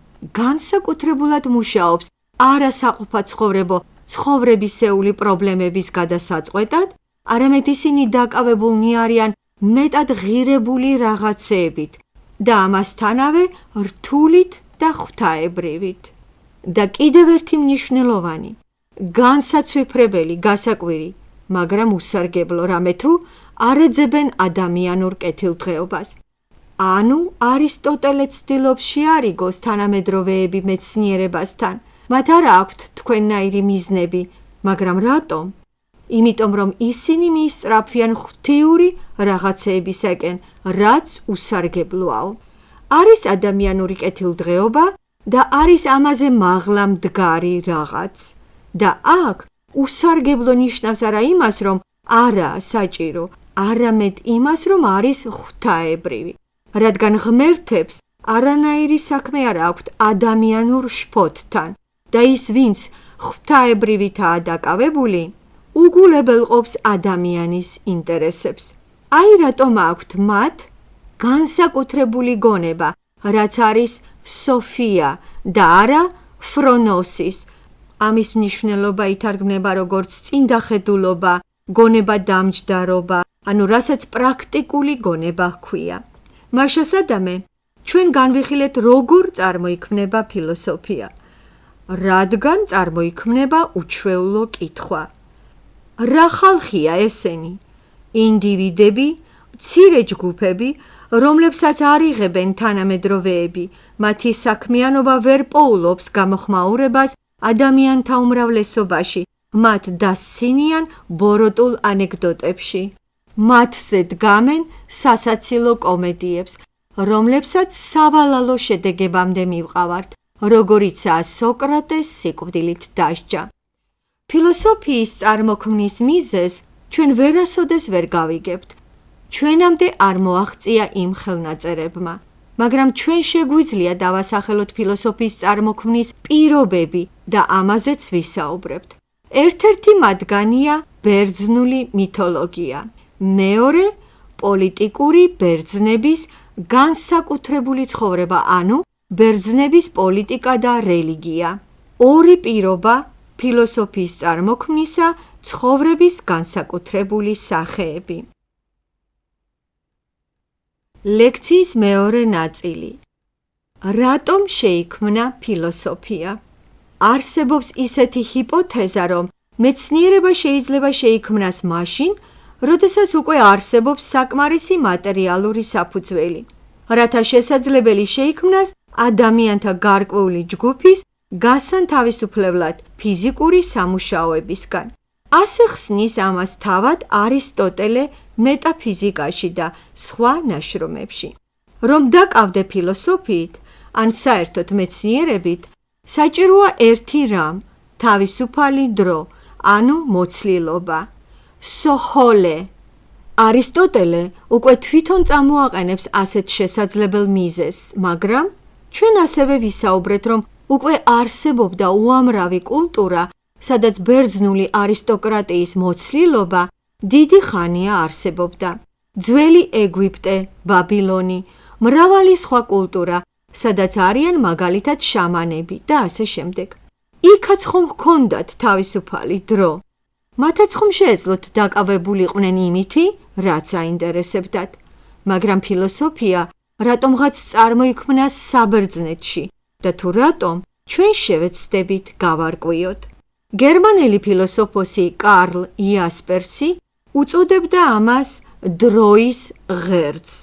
განსაკუთრებულად მუშაობს არა საყოფაცხოვრებო ცხოვრებისეული პრობლემების გადასაწყვეტად, არამედ ისინი დაკავებულნი არიან მეტად ღირებული რაღაცეებით და ამასთანავე რთულით და ღვთაებრივით. და კიდევ ერთი მნიშვნელოვანი, განსაცვიფრებელი, გასაკვირი, მაგრამ უსარგებლო, რამე თუ არ ეძებენ ადამიანურ კეთილდღეობას. ანუ არისტოტელე ცდილობს შეარიგოს თანამედროვეები მეცნიერებასთან. მათ არ აქვთ თქვენნაირი მიზნები, მაგრამ რატომ? იმიტომ რომ ისინი მიისწრაფვიან ღვთიური რაღაცეებისაკენ, რაც უსარგებლოაო. არის ადამიანური კეთილდღეობა და არის ამაზე მაღლა მდგარი რაღაც. და აქ უსარგებლო ნიშნავს არა იმას, რომ არაა საჭირო, არამედ იმას, რომ არის ღვთაებრივი. რადგან ღმერთებს არანაირი საქმე არ აქვთ ადამიანურ შფოთთან და ის, ვინც ღვთაებრივითაა დაკავებული, უგულებელყოფს ადამიანის ინტერესებს. აი რატომ აქვთ მათ განსაკუთრებული გონება, რაც არის სოფია და არა ფრონოსის. ამის მნიშვნელობა ითარგმნება როგორც წინდახედულობა, გონება დამჯდარობა, ანუ რასაც პრაქტიკული გონება ჰქვია. მაშა სადამე, ჩვენ განვიხილეთ, როგორ წარმოიქმნება ფილოსოფია. რადგან წარმოიქმნება უჩვეულო კითხვა. რა ხალხია ესენი? ინდივიდები, მცირე ჯგუფები, რომლებსაც არ იღებენ თანამედროვეები, მათი საქმიანობა ვერ პოულობს გამოხმაურებას ადამიანთა უმრავლესობაში, მათ დასცინიან ბოროტულ ანეკდოტებში. მათზე დგამენ სასაცილო კომედიებს, რომლებსაც სავალალო შედეგებამდე მივყავართ, როგორიცაა სოკრატეს სიკვდილით დასჯა. ფილოსოფიის წარმოქმნის მიზეზს ჩვენ ვერასოდეს ვერ გავიგებთ. ჩვენამდე არ მოაღწია იმ ხელნაწერებმა, მაგრამ ჩვენ შეგვიძლია დავასახელოთ ფილოსოფიის წარმოქმნის პირობები და ამაზეც ვისაუბრებთ. ერთ-ერთი მათგანია ბერძნული მითოლოგია, მეორე პოლიტიკური ბერძნების განსაკუთრებული ცხოვრება, ანუ ბერძნების პოლიტიკა და რელიგია. ორი პირობა ფილოსოფიის წარმოქმნისა, ცხოვრების განსაკუთრებული სახეები. ლექციის მეორე ნაწილი. რატომ შეიქმნა ფილოსოფია? არსებობს ისეთი ჰიპოთეზა, რომ მეცნიერება შეიძლება შეიქმნას მაშინ, როდესაც უკვე არსებობს საკმარისი მატერიალური საფუძველი, რათა შესაძლებელი შეიქმნას ადამიანთა გარკვეული ჯგუფის გასან თავისუფლებლად ფიზიკური სამუშაოებისგან. ასე ხსნის ამას თავად არისტოტელე მეტაფიზიკაში და სხვა ნაშრომებში. რომ დაკავდე ფილოსოფიით, ან საერთოდ მეცნიერებით, საჭიროა ერთი რამ, თავისუფალი დრო, ანუ მოცლილობა. სოჰოლე, არისტოტელე უკვე თვითონ წამოაყენებს ასეთ შესაძლებელ მიზეზს, მაგრამ ჩვენ ასევე ვისაუბრეთ, რომ უკვე არსებობდა უამრავი კულტურა, სადაც ბერძნული არისტოკრატიის მოცლილობა დიდი ხანია არსებობდა. ძველი ეგვიპტე, ბაბილონი, მრავალი სხვა კულტურა, სადაც არიან მაგალითად შამანები და ასე შემდეგ. იქაც ხომ ჰქონდათ თავისუფალი დრო. მათაც ხომ შეეძლოთ დაკავებულიყვნენ იმითი, რაც აინტერესებდათ. მაგრამ ფილოსოფია რატომღაც წარმოიქმნა საბერძნეთში და თუ რატომ ჩვენ შევეცდებით გავარკვიოთ. გერმანელი ფილოსოფოსი კარლ იასპერსი უწოდებდა ამას დროის ღერძს.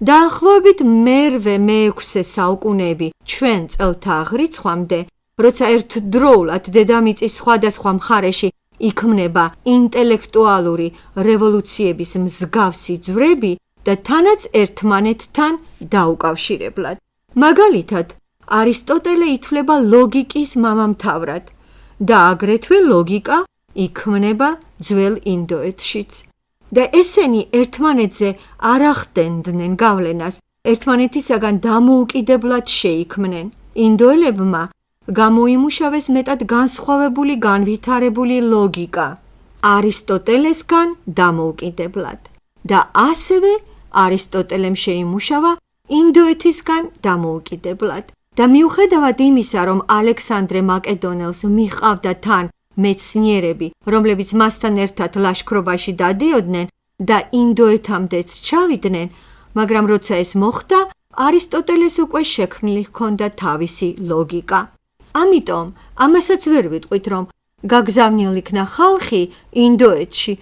დაახლოებით მე-6 საუკუნეები ჩვენ წელთაღრიცხვამდე, როცა ერთდროულად დედამიწის სხვადასხვა მხარეში იქმნება ინტელექტუალური რევოლუციების მსგავსი ძვრები და თანაც ერთმანეთთან დაუკავშირებლად. მაგალითად, არისტოტელე ითვლება ლოგიკის მამამთავრად და აგრეთვე ლოგიკა იქმნება ძველ ინდოეთშიც. და ესენი ერთმანეთზე არ ახდენდნენ გავლენას, ერთმანეთისაგან დამოუკიდებლად შეიქმნენ. ინდოელებმა გამოიმუშავეს მეტად განსხვავებული განვითარებული ლოგიკა არისტოტელესგან დამოუკიდებლად და ასევე არისტოტელემ შეიმუშავა ინდოეთისგან დამოუკიდებლად. და მიუხედავად იმისა, რომ ალექსანდრე მაკედონელს მიჰყავდა თან მეცნიერები, რომლებიც მასთან ერთად ლაშქრობაში დადიოდნენ და ინდოეთამდეც ჩავიდნენ, მაგრამ როცა ეს მოხდა, არისტოტელეს უკვე შექმნილი ჰქონდა თავისი ლოგიკა. ამიტომ ამასაც ვერ ვიტყვით, რომ გაგზავნილ იქნა ხალხი ინდოეთში,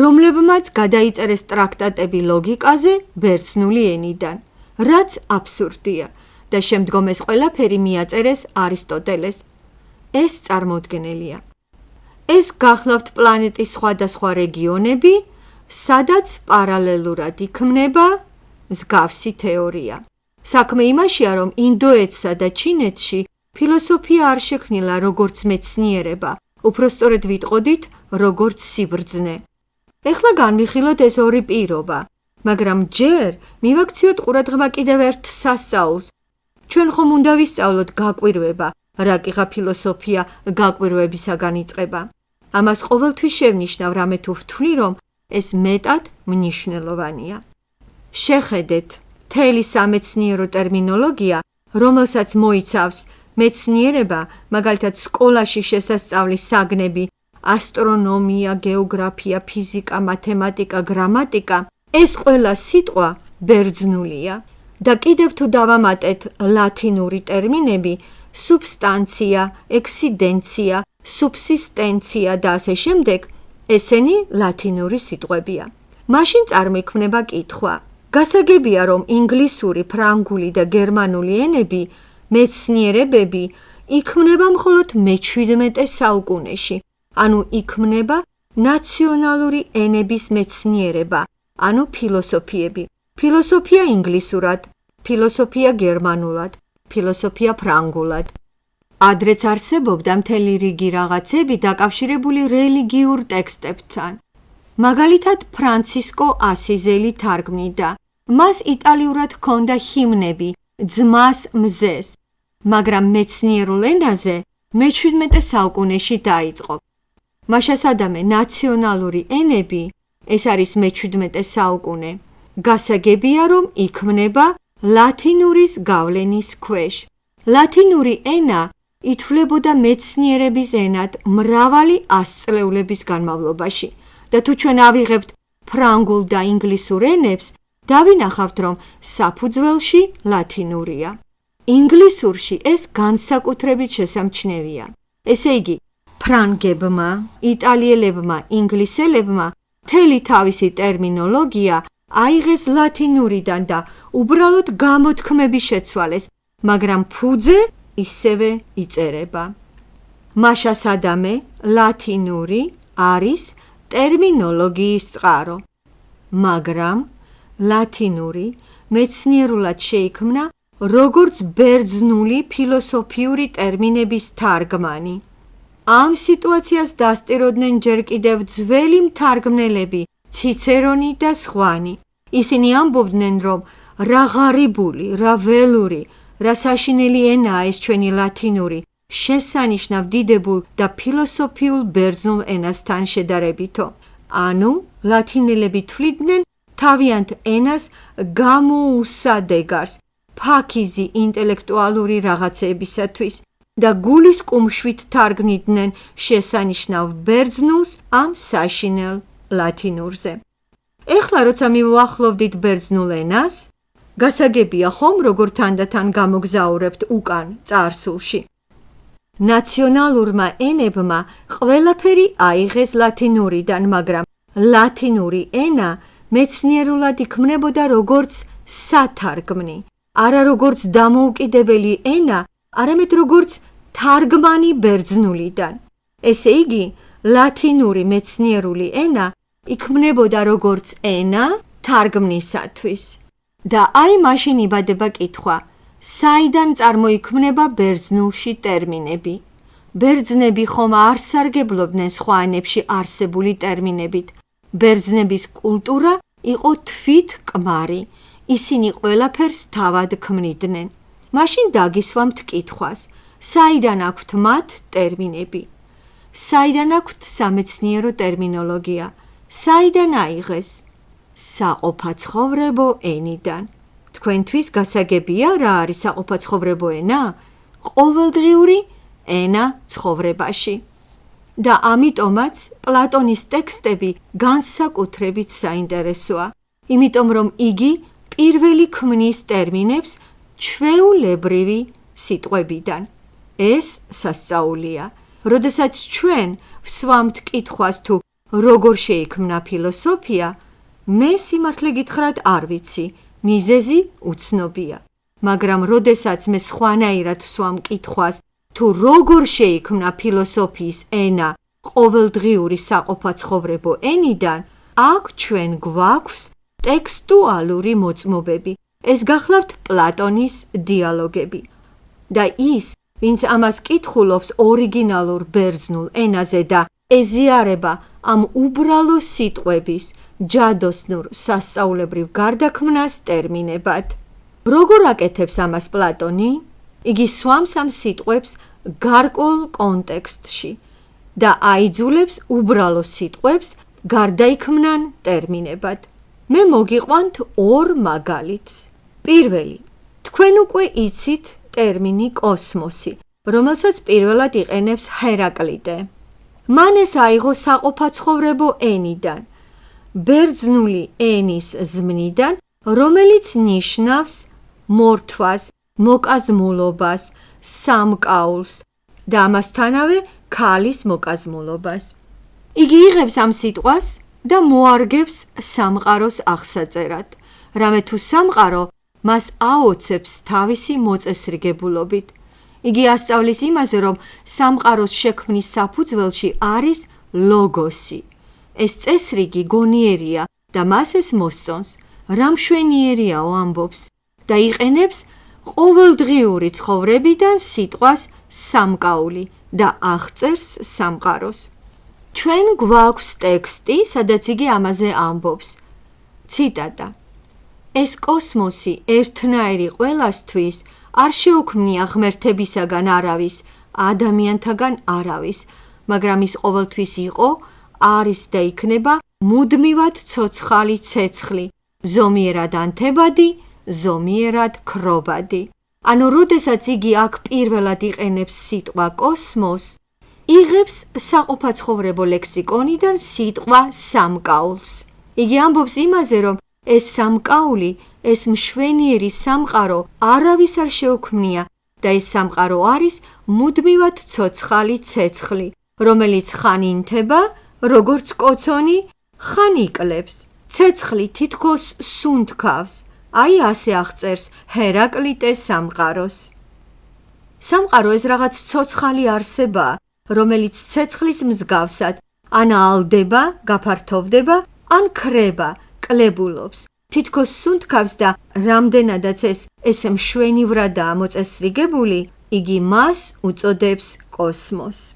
რომლებმაც გადაიწერეს ტრაქტატები ლოგიკაზე ბერძნული ენიდან, რაც აბსურდია და შემდგომ ეს ყველაფერი მიაწერეს არისტოტელეს. ეს წარმოუდგენელია. ეს გახლავთ პლანეტის სხვადასხვა რეგიონები, სადაც პარალელურად იქმნება მსგავსი თეორია. საქმე იმაშია, რომ ინდოეთსა და ჩინეთში ფილოსოფია არ შექმნილა როგორც მეცნიერება, უпростоრედ ვიტყოდით, როგორც სიბრძნე. ეხლა განვიხილოთ ეს ორი პირობა, მაგრამ ჯერ მივაქციოთ ყურადღება კიდევ ერთ სასწაულს. ჩვენ ხომ უნდა ვისწავლოთ გაკვირვება, რა კიღა ფილოსოფია გაკვირვებისაგან იწყება. ამას ყოველთვის შევნიშნავ, რამე თუ ვთვლი, რომ ეს მეტად მნიშვნელოვანია. შეხედეთ, მთელი სამეცნიერო ტერმინოლოგია, რომელსაც მოიცავს მეცნიერება, მაგალითად სკოლაში შესასწავლის საგნები, ასტრონომია, გეოგრაფია, ფიზიკა, მათემატიკა, გრამატიკა, ეს ყველა სიტყვა ბერძნულია. და კიდევ თუ დავამატეთ ლათინური ტერმინები, სუბსტანცია, ექსიდენცია, სუბსისტენცია და ასე შემდეგ, ესენი ლათინური სიტყვებია. მაშინ წარმოიქმნება კითხვა. გასაგებია, რომ ინგლისური, ფრანგული და გერმანული ენები, მეცნიერებები იქმნება მხოლოდ მე-17 საუკუნეში, ანუ იქმნება ნაციონალური ენების მეცნიერება, ანუ ფილოსოფიები. ფილოსოფია ინგლისურად, ფილოსოფია გერმანულად, ფილოსოფია ფრანგულად. ადრეც არსებობდა მთელი რიგი რაღაცები დაკავშირებული რელიგიურ ტექსტებთან. მაგალითად, ფრანცისკო ასიზელი თარგმნიდა. მას იტალიურად ჰქონდა ჰიმნები ძმას მზეს, მაგრამ მეცნიერულ ენაზე მე-17 საუკუნეში დაიწყო. მაშასადამე ნაციონალური ენები, ეს არის მე-17 საუკუნე, გასაგებია, რომ იქმნება ლათინურის გავლენის ქვეშ. ლათინური ენა ითვლებოდა მეცნიერების ენად მრავალი ასწლეულების განმავლობაში და თუ ჩვენ ავიღებთ ფრანგულ და ინგლისურ ენებს, დავინახავთ, რომ საფუძველში ლათინურია. ინგლისურში ეს განსაკუთრებით შესამჩნევია. ესე იგი, ფრანგებმა, იტალიელებმა, ინგლისელებმა მთელი თავისი ტერმინოლოგია აიღეს ლათინურიდან და უბრალოდ გამოთქმები შეცვალეს, მაგრამ ფუძე ისევე იწერება. მაშასადამე ლათინური არის ტერმინოლოგიის წყარო, მაგრამ ლათინური მეცნიერულად შეიქმნა როგორც ბერძნული ფილოსოფიური ტერმინების თარგმანი. ამ სიტუაციას დასტიროდნენ ჯერ კიდევ ძველი მთარგმნელები ციცერონი და სხვანი. ისინი ამბობდნენ, რომ რა ღარიბული, რა ველური, რა საშინელი ენაა ეს ჩვენი ლათინური, შესანიშნავ დიდებულ და ფილოსოფიულ ბერძნულ ენასთან შედარებითო. ანუ, ლათინელები თვლიდნენ თავიანთ ენას გამოუსადეგარს ფაქიზი ინტელექტუალური რაღაცეებისათვის და გულის კუმშვით თარგმნიდნენ შესანიშნავ ბერძნულს ამ საშინელ ლათინურზე. ეხლა როცა მივუახლოვდით ბერძნულ ენას, გასაგებია ხომ როგორ თანდათან გამოგზაურებთ უკან წარსულში. ნაციონალურმა ენებმა ყველაფერი აიღეს ლათინურიდან, მაგრამ ლათინური ენა მეცნიერულად იქმნებოდა როგორც სათარგმნი, არა როგორც დამოუკიდებელი ენა, არამედ როგორც თარგმანი ბერძნულიდან. ესე იგი, ლათინური მეცნიერული ენა იქმნებოდა როგორც ენა თარგმნისათვის. და აი მაშინ იბადება კითხვა, საიდან წარმოიქმნება ბერძნულში ტერმინები? ბერძნები ხომ არ სარგებლობდნენ სხვა ენებში არსებული ტერმინებით. ბერძნების კულტურა იყო თვითკმარი, ისინი ყველაფერს თავად ქმნიდნენ. მაშინ დაგისვამთ კითხვას, საიდან აქვთ მათ ტერმინები? საიდან აქვთ სამეცნიერო ტერმინოლოგია? საიდან აიღეს? საყოფაცხოვრებო ენიდან. თქვენთვის გასაგებია რა არის საყოფაცხოვრებო ენა? ყოველდღიური ენა ცხოვრებაში. და ამიტომაც პლატონის ტექსტები განსაკუთრებით საინტერესოა, იმიტომ რომ იგი პირველი ქმნის ტერმინებს ჩვეულებრივი სიტყვებიდან. ეს სასწაულია. როდესაც ჩვენ ვსვამთ კითხვას თუ როგორ შეიქმნა ფილოსოფია, მე სიმართლე გითხრათ არ ვიცი, მიზეზი უცნობია. მაგრამ როდესაც მე სხვანაირად ვსვამ კითხვას თუ როგორ შეიქმნა ფილოსოფიის ენა ყოველდღიური საყოფაცხოვრებო ენიდან, აქ ჩვენ გვაქვს ტექსტუალური მოწმობები. ეს გახლავთ პლატონის დიალოგები. და ის, ვინც ამას კითხულობს ორიგინალურ ბერძნულ ენაზე და ეზიარება ამ უბრალო სიტყვების ჯადოსნურ სასწაულებრივ გარდაქმნას ტერმინებად. როგორ აკეთებს ამას პლატონი? იგი სვამს ამ სიტყვებს გარკვეულ კონტექსტში და აიძულებს უბრალო სიტყვებს გარდაიქმნან ტერმინებად. მე მოგიყვანთ ორ მაგალითს. პირველი, თქვენ უკვე იცით ტერმინი კოსმოსი, რომელსაც პირველად იყენებს ჰერაკლიდე. მან ეს აიღო საყოფაცხოვრებო ენიდან, ბერძნული ენის ზმნიდან, რომელიც ნიშნავს მორთვას, მოკაზმულობას, სამკაულს და ამასთანავე ქალის მოკაზმულობას. იგი იღებს ამ სიტყვას და მოარგებს სამყაროს აღსაწერად, რამე თუ სამყარო მას აოცებს თავისი მოწესრიგებულობით. იგი ასწავლის იმაზე, რომ სამყაროს შექმნის საფუძველში არის ლოგოსი. ეს წესრიგი გონიერია და მას ეს მოსწონს, რა მშვენიერიაო ამბობს და იყენებს ყოველდღიური ცხოვრებიდან სიტყვას სამკაული და აღწერს სამყაროს. ჩვენ გვაქვს ტექსტი, სადაც იგი ამაზე ამბობს. ციტატა: ეს კოსმოსი ერთნაირი ყველასთვის არ შეუქმნია ღმერთებისაგან არავის, ადამიანთაგან არავის, მაგრამ ის ყოველთვის იყო, არის და იქნება მუდმივად ცოცხალი ცეცხლი, ზომიერად ანთებადი, ზომიერად ქრობადი. ანუ როდესაც იგი აქ პირველად იყენებს სიტყვა კოსმოს, იღებს საყოფაცხოვრებო ლექსიკონიდან სიტყვა სამკაულს. იგი ამბობს იმაზე, რომ ეს სამკაული, ეს მშვენიერი სამყარო არავის არ შეუქმნია და ეს სამყარო არის მუდმივად ცოცხალი ცეცხლი, რომელიც ხან ინთება, როგორც კოცონი, ხან იკლებს. ცეცხლი თითქოს სუნთქავს. აი ასე აღწერს ჰერაკლიტე სამყაროს. სამყარო ეს რაღაც ცოცხალი არსებაა, რომელიც ცეცხლის მსგავსად ან ალდება, გაფართოვდება, ან ქრება, კლებულობს. თითქოს სუნთქავს და რამდენადაც ეს ესე მშვენივრადაა მოწესრიგებული, იგი მას უწოდებს კოსმოსს.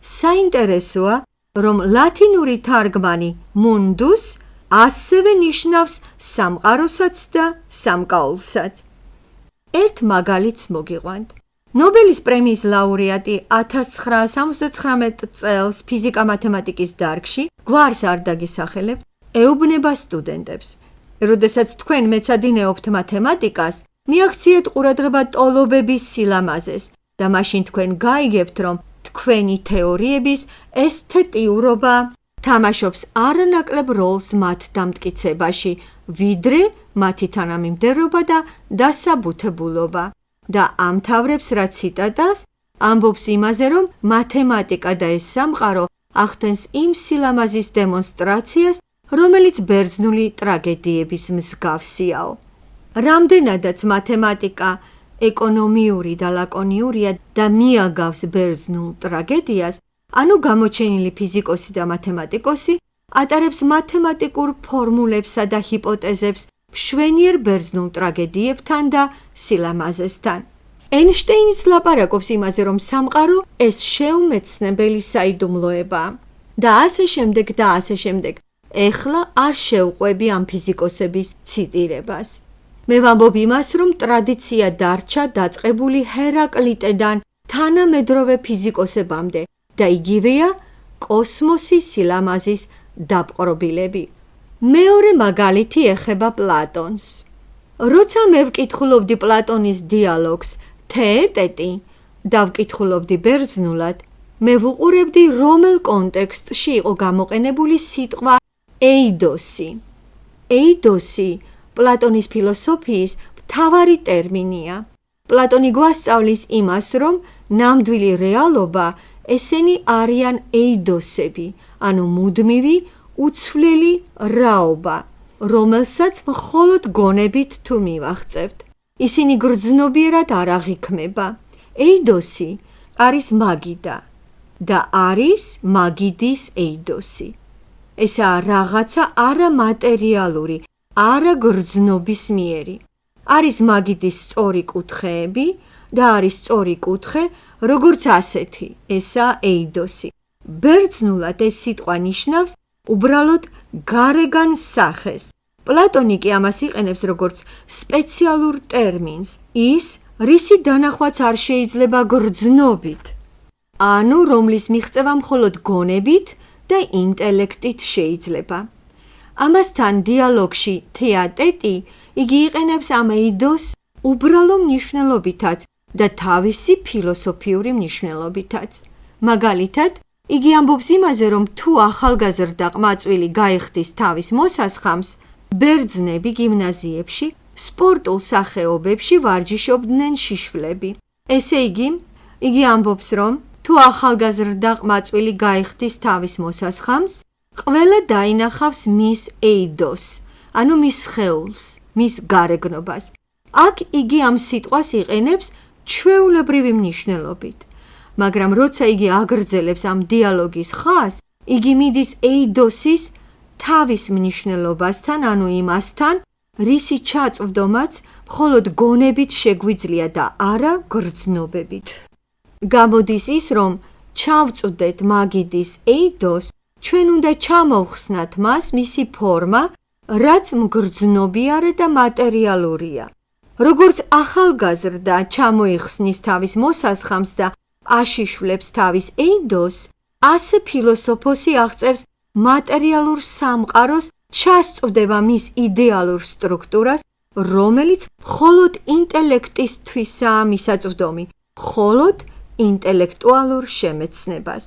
საინტერესოა, რომ ლათინური თარგმანი mundus ასევე ნიშნავს სამყაროსაც და სამკაულსაც. ერთ მაგალითს მოგიყვანთ. ნობელის პრემიის ლაურეატი 1979 წელს ფიზიკა-მათემატიკის დარგში გვარს არ დაგისახელებ, ეუბნება სტუდენტებს. როდესაც თქვენ მეცადინეობთ მათემატიკას, მიაქციეთ ყურადღება ტოლობების სილამაზეს და მაშინ თქვენ გაიგებთ, რომ თქვენი თეორიების ესთეტიურობა თამაშობს არანაკლებ როლს მათ დამტკიცებაში, ვიდრე მათი თანამიმდევრობა და დასაბუთებულობა. და ამთავრებს რა ციტატას, ამბობს იმაზე, რომ მათემატიკა და ეს სამყარო ახდენს იმ სილამაზის დემონსტრაციას, რომელიც ბერძნული ტრაგედიების მსგავსიაო. რამდენადაც მათემატიკა ეკონომიური და ლაკონიურია და მიაგავს ბერძნულ ტრაგედიას, ანუ გამოჩენილი ფიზიკოსი და მათემატიკოსი ატარებს მათემატიკურ ფორმულებსა და ჰიპოთეზებს მშვენიერ ბერძნულ ტრაგედიებთან და სილამაზესთან. ეინშტეინიც ლაპარაკობს იმაზე, რომ სამყარო ეს შეუმეცნებელი საიდუმლოებაა. და ასე შემდეგ და ასე შემდეგ. ეხლა არ შევყვები ამ ფიზიკოსების ციტირებას. მე ვამბობ იმას, რომ ტრადიცია დარჩა დაწყებული ჰერაკლიტედან თანამედროვე ფიზიკოსებამდე და იგივეა კოსმოსის სილამაზის დაპყრობილები. მეორე მაგალითი ეხება პლატონს. როცა მე ვკითხულობდი პლატონის დიალოგს თეეტეტი და ვკითხულობდი ბერძნულად, მე ვუყურებდი რომელ კონტექსტში იყო გამოყენებული სიტყვა ეიდოსი. ეიდოსი პლატონის ფილოსოფიის მთავარი ტერმინია. პლატონი გვასწავლის იმას, რომ ნამდვილი რეალობა ესენი არიან ეიდოსები, ანუ მუდმივი უცვლელი რაობა, რომელსაც მხოლოდ გონებით თუ მივაღწევთ. ისინი გრძნობიერად არ აღიქმება. ეიდოსი არის მაგიდა და არის მაგიდის ეიდოსი. ესაა რაღაცა არამატერიალური, არაგრძნობისმიერი. არის მაგიდის სწორი კუთხეები და არის სწორი კუთხე, როგორც ასეთი, ესაა ეიდოსი. ბერძნულად ეს სიტყვა ნიშნავს უბრალოდ გარეგან სახეს. პლატონი კი ამას იყენებს როგორც სპეციალურ ტერმინს, ის, რისი დანახვაც არ შეიძლება გრძნობით, ანუ რომლის მიღწევა მხოლოდ გონებით და ინტელექტით შეიძლება. ამასთან დიალოგში თეატეტი იგი იყენებს ამ ეიდოს უბრალო მნიშვნელობითაც და თავისი ფილოსოფიური მნიშვნელობითაც. მაგალითად, იგი ამბობს იმაზე, რომ თუ ახალგაზრდა ყმაწვილი გაიხდის თავის მოსასხამს, ბერძნები გიმნაზიებში, სპორტულ სახეობებში ვარჯიშობდნენ შიშვლები. ესე იგი ამბობს, რომ თუ ახალგაზრდა ყმაწვილი გაიხდის თავის მოსასხამს, ყველა დაინახავს მის ეიდოს, ანუ მის სხეულს, მის გარეგნობას. აქ იგი ამ სიტყვას იყენებს ჩვეულებრივი მნიშვნელობით. მაგრამ როცა იგი აგრძელებს ამ დიალოგის ხაზს, იგი მიდის ეიდოსის თავის მნიშვნელობასთან, ანუ იმასთან, რისი ჩაწვდომაც მხოლოდ გონებით შეგვიძლია და არა გრძნობებით. გამოდის ის, რომ ჩავწვდეთ მაგიდის ეიდოს, ჩვენ უნდა ჩამოვხსნათ მას მისი ფორმა, რაც მგრძნობიარე და მატერიალურია. როგორც ახალგაზრდა ჩამოიხსნის თავის მოსასხამს და აშიშვლებს თავის ეიდოს, ასე ფილოსოფოსი აღწევს მატერიალურ სამყაროს ჩასწვდება მის იდეალურ სტრუქტურას, რომელიც მხოლოდ ინტელექტისთვისაა მისაწვდომი, მხოლოდ ინტელექტუალურ შემეცნებას.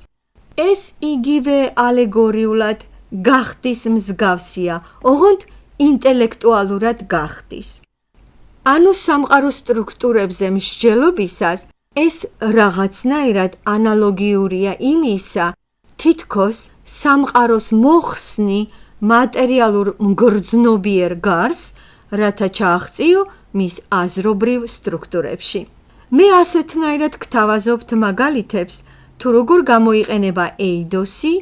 ეს იგივე ალეგორიულად გახდის მსგავსია, ოღონდ ინტელექტუალურად გახდის. ანუ სამყაროს სტრუქტურებზე მსჯელობისას ეს რაღაცნაირად ანალოგიურია იმისა, თითქოს სამყაროს მოხსნი მატერიალურ მგრძნობიერ გარს, რათა ჩააღწიო მის აზრობრივ სტრუქტურებში. მე ასეთნაირად გთავაზობთ მაგალითებს, თუ როგორ გამოიყენება ეიდოსი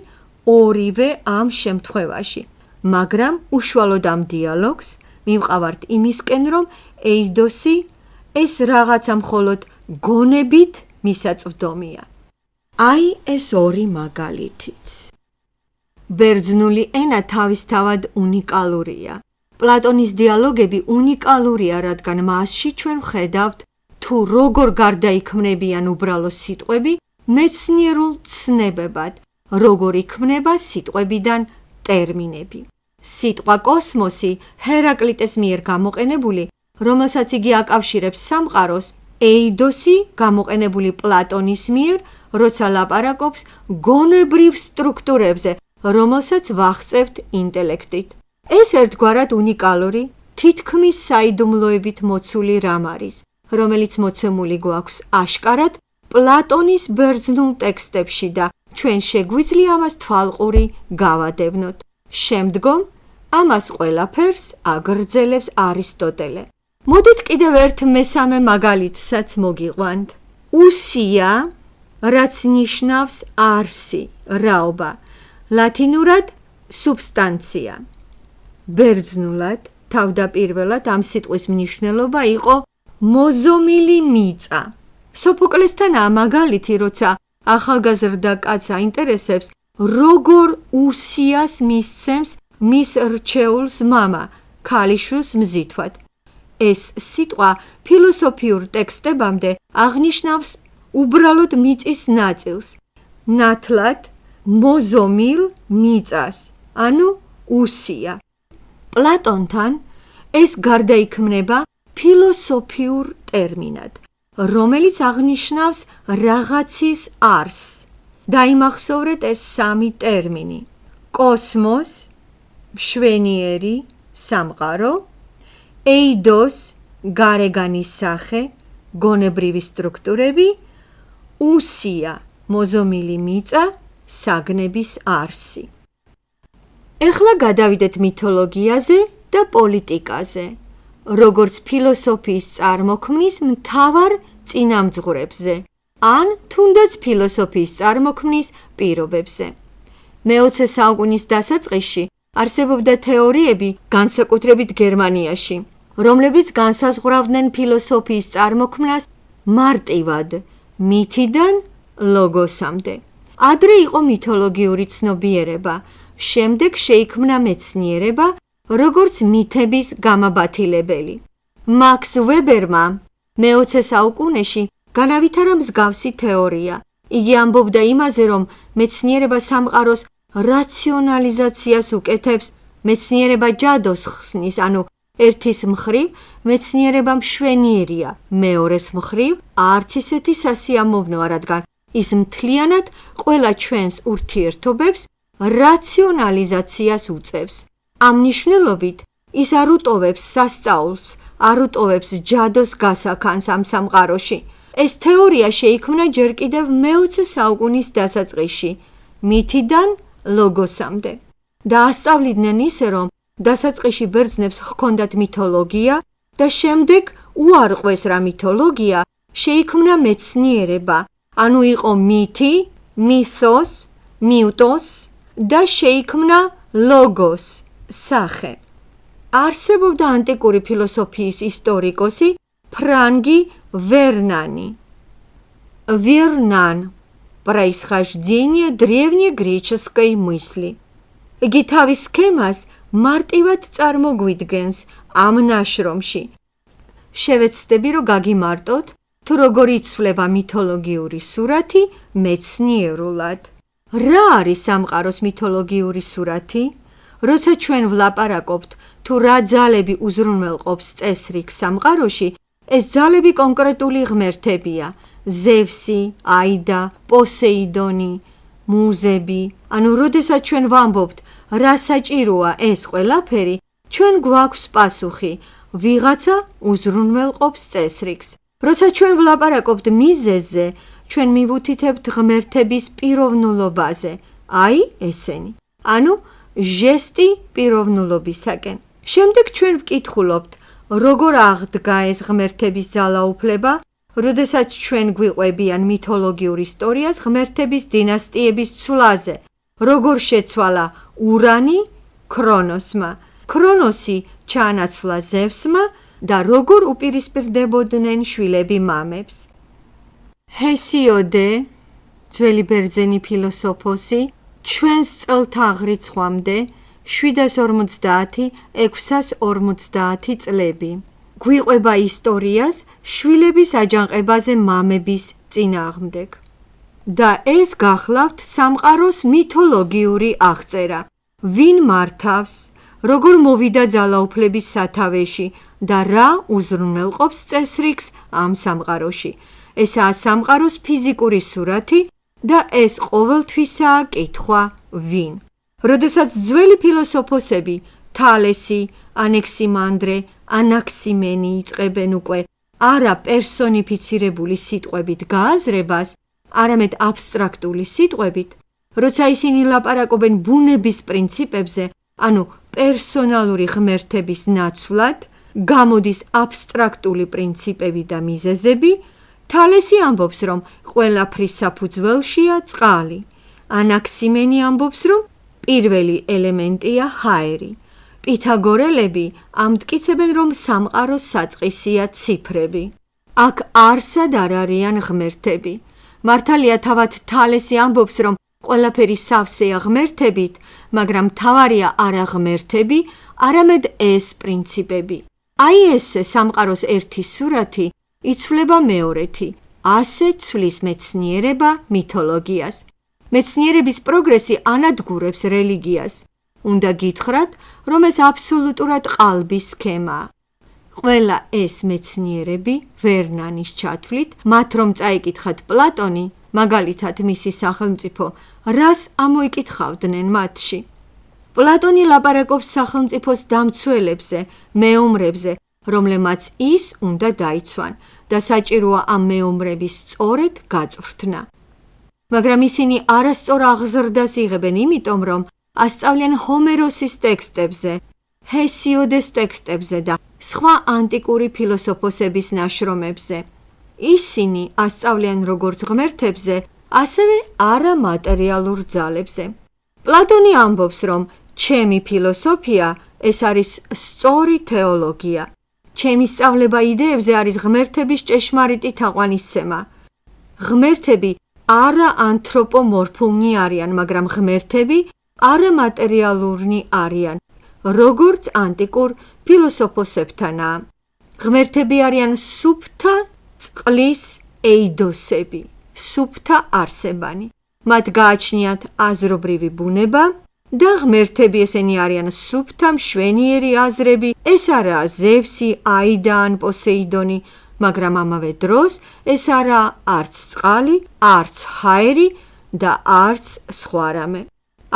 ორივე ამ შემთხვევაში, მაგრამ უშუალოდ ამ დიალოგს მივყავართ იმისკენ, რომ ეიდოსი ეს რაღაცა მხოლოდ გონებით მისაწვდომია. აი ეს ორი მაგალითიც. ბერძნული ენა თავისთავად უნიკალურია. პლატონის დიალოგები უნიკალურია, რადგან მასში ჩვენ ვხედავთ თუ როგორ გარდაიქმნებიან უბრალო სიტყვები მეცნიერულ ცნებებად, როგორ იქმნება სიტყვებიდან ტერმინები. სიტყვა კოსმოსი ჰერაკლიტეს მიერ გამოყენებული, რომელსაც იგი აკავშირებს სამყაროს, ეიდოსი გამოყენებული პლატონის მიერ, როცა ლაპარაკობს გონებრივ სტრუქტურებზე, რომელსაც ვახწევთ ინტელექტით. ეს ერთგვარად უნიკალური, თითქმის საიდუმლოებით მოცული რამ არის, რომელიც მოცემული გვაქვს აშკარად პლატონის ბერძნულ ტექსტებში და ჩვენ შეგვიძლია ამას თვალყური გავადევნოთ. შემდგომ ამას ყველაფერს აგრძელებს არისტოტელე. მოდით კიდევ ერთ მესამე მაგალითსაც მოგიყვანთ. უსია, რაც ნიშნავს არსი, რაობა, ლათინურად substantia. ბერძნულად თავდაპირველად ამ სიტყვის მნიშვნელობა იყო მოზომილი მიწა. სოფოკლესთან ამ მაგალითი, როცა ახალგაზრდა კაცს აინტერესებს, როგორ უსიას მისცემს მის რჩეულს მამა, ქალიშვილს მზითვად. ეს სიტყვა ფილოსოფიურ ტექსტებამდე აღნიშნავს უბრალოდ მიწის ნაწილს, ნათლად მოზომილ მიწას, ანუ უსია. პლატონთან ეს გარდაიქმნება ფილოსოფიურ ტერმინად, რომელიც აღნიშნავს რაღაცის არსს. დაიმახსოვრეთ ეს სამი ტერმინი: კოსმოს, მშვენიერი, სამყარო, ეიდოს, გარეგანის სახე, გონებრივი სტრუქტურები, უსია, მოზომილი მიწა, საგნების არსი. ეხლა გადავიდეთ მითოლოგიაზე და პოლიტიკაზე, როგორც ფილოსოფიის წარმოქმნის მთავარ წინამძღვრებზე, ან თუნდაც ფილოსოფიის წარმოქმნის პირობებზე. მე-20 საუკუნის დასაწყისში არსებობდა თეორიები, განსაკუთრებით გერმანიაში, რომლებიც განსაზღვრავდნენ ფილოსოფიის წარმოქმნას მარტივად, მითიდან ლოგოსამდე. ადრე იყო მითოლოგიური ცნობიერება, შემდეგ შეიქმნა მეცნიერება, როგორც მითების გამაბათილებელი. მაქს ვებერმა მე-20 საუკუნეში განავითარა მსგავსი თეორია. იგი ამბობდა იმაზე, რომ მეცნიერება სამყაროს რაციონალიზაციას უკეთებს, მეცნიერება ჯადოს ხსნის, ანუ ერთის მხრივ მეცნიერება მშვენიერია, მეორეს მხრივ არც ისეთი სასიამოვნოა, რადგან ის მთლიანად ყველა ჩვენს ურთიერთობებს რაციონალიზაციას უწევს. ამ მნიშვნელობით ის არ უტოვებს სასწაულს, არ უტოვებს ჯადოს გასაქანს ამ სამყაროში. ეს თეორია შეიქმნა ჯერ კიდევ მე-20 საუკუნის დასაწყისში, მითიდან ლოგოსამდე. დაასწავლიდნენ ისე, რომ დასაწყისში ბერძნებს ჰქონდათ მითოლოგია და შემდეგ უარყვეს რა მითოლოგია, შეიქმნა მეცნიერება, ანუ იყო მითი, მითოს, მიუტოს და შეიქმნა ლოგოს, სახე. არსებობდა ანტიკური ფილოსოფიის ისტორიკოსი ფრანგი Вернани. Вернан. Происхождение древнегреческой мысли. იგი თავის სქემას მარტივად წარმოგვიდგენს ამ ნაშრომში. შევეცდები, რომ გაგიმარტოთ, თუ როგორ იცვლება მითოლოგიური სურათი მეცნიერულად. რა არის სამყაროს მითოლოგიური სურათი? როცა ჩვენ ვლაპარაკობთ, თუ რა ძალები უზრუნველყოფს წესრიგს სამყაროში, ეს ძალები კონკრეტული ღმერთებია: ზევსი, აიდა, პოსეიდონი, მუზები. ანუ, როდესაც ჩვენ ვამბობთ, რა საჭიროა ეს ყველაფერი, ჩვენ გვაქვს პასუხი: ვიღაცა უზრუნველყოფს წესრიგს. როცა ჩვენ ვლაპარაკობთ მიზეზზე, ჩვენ მივუთითებთ ღმერთების პიროვნულობაზე, აი ესენი. ანუ, ჟესტი პიროვნულობისაკენ. შემდეგ ჩვენ ვკითხულობთ, როგორ აღდგა ეს ღმერთების ძალაუფლება, როდესაც ჩვენ გვიყვებიან მითოლოგიურ ისტორიას ღმერთების დინასტიების ცვლაზე, როგორ შეცვალა ურანი ქრონოსმა, ქრონოსი ჩაანაცვლა ზევსმა და როგორ უპირისპირდებოდნენ შვილები მამებს. ჰესიოდე, ძველი ბერძენი ფილოსოფოსი, ჩვენს წელთაღრიცხვამდე 750-650 წლები. გვიყვება ისტორიას შვილების აჯანყებაზე მამების წინააღმდეგ. და ეს გახლავთ სამყაროს მითოლოგიური აღწერა. ვინ მართავს, როგორ მოვიდა ძალაუფლების სათავეში და რა უზრუნველყოფს წესრიგს ამ სამყაროში. ესაა სამყაროს ფიზიკური სურათი და ეს ყოველთვისაა კითხვა ვინ. როდესაც ძველი ფილოსოფოსები თალესი, ანაქსიმანდრე, ანაქსიმენი იწყებენ უკვე არა პერსონიფიცირებული სიტყვებით გააზრებას, არამედ აბსტრაქტული სიტყვებით, როცა ისინი ლაპარაკობენ ბუნების პრინციპებზე, ანუ პერსონალური ღმერთების ნაცვლად, გამოდის აბსტრაქტული პრინციპები და მიზეზები, თალესი ამბობს, რომ ყველაფრის საფუძველშია წყალი. ანაქსიმენი ამბობს, რომ პირველი ელემენტია ჰაერი. პითაგორელები ამტკიცებენ, რომ სამყაროს საწყისია ციფრები. აქ არსად არ არიან ღმერთები. მართალია თავად თალესი ამბობს, რომ ყველაფერი სავსეა ღმერთებით, მაგრამ მთავარია არა ღმერთები, არამედ ეს პრინციპები. აი ესე სამყაროს ერთი სურათი იცვლება მეორეთი. ასე ცვლის მეცნიერება მითოლოგიას. მეცნიერების პროგრესი ანადგურებს რელიგიას. უნდა გითხრათ, რომ ეს აბსოლუტურად ყალბის სქემაა. ყველა ეს მეცნიერები ვერნანის ჩათვლით, მათ რომ წაიკითხათ პლატონი, მაგალითად მისი სახელმწიფო, რას ამოიკითხავდნენ მათში. პლატონი ლაპარაკობს სახელმწიფოს დამცველებზე, მეომრებზე, რომლებმაც ის უნდა დაიცვან და საჭიროა ამ მეომრების სწორედ გაწვრთნა. მაგრამ ისინი არასწორ აღზრდას იღებენ იმიტომ, რომ ასწავლიან ჰომეროსის ტექსტებზე, ჰესიოდეს ტექსტებზე და სხვა ანტიკური ფილოსოფოსების ნაშრომებზე. ისინი ასწავლიან როგორც ღმერთებზე, ასევე არამატერიალურ ძალებზე. პლატონი ამბობს, რომ ჩემი ფილოსოფია ეს არის სწორი თეოლოგია. ჩემი სწავლება იდეებზე არის ღმერთების ჭეშმარიტი თაყვანისცემა. ღმერთები არა ანთროპომორფულნი არიან, მაგრამ ღმერთები არამატერიალურნი არიან, როგორც ანტიკურ ფილოსოფოსებთანაა. ღმერთები არიან სუფთა წყლის ეიდოსები, სუფთა არსებანი. მათ გააჩნიათ აზრობრივი ბუნება და ღმერთები ესენი არიან სუფთა მშვენიერი აზრები. ეს არაა ზევსი, აიდა ან პოსეიდონი, მაგრამ ამავე დროს ეს არაა არც წყალი, არც ჰაერი და არც სხვა რამე.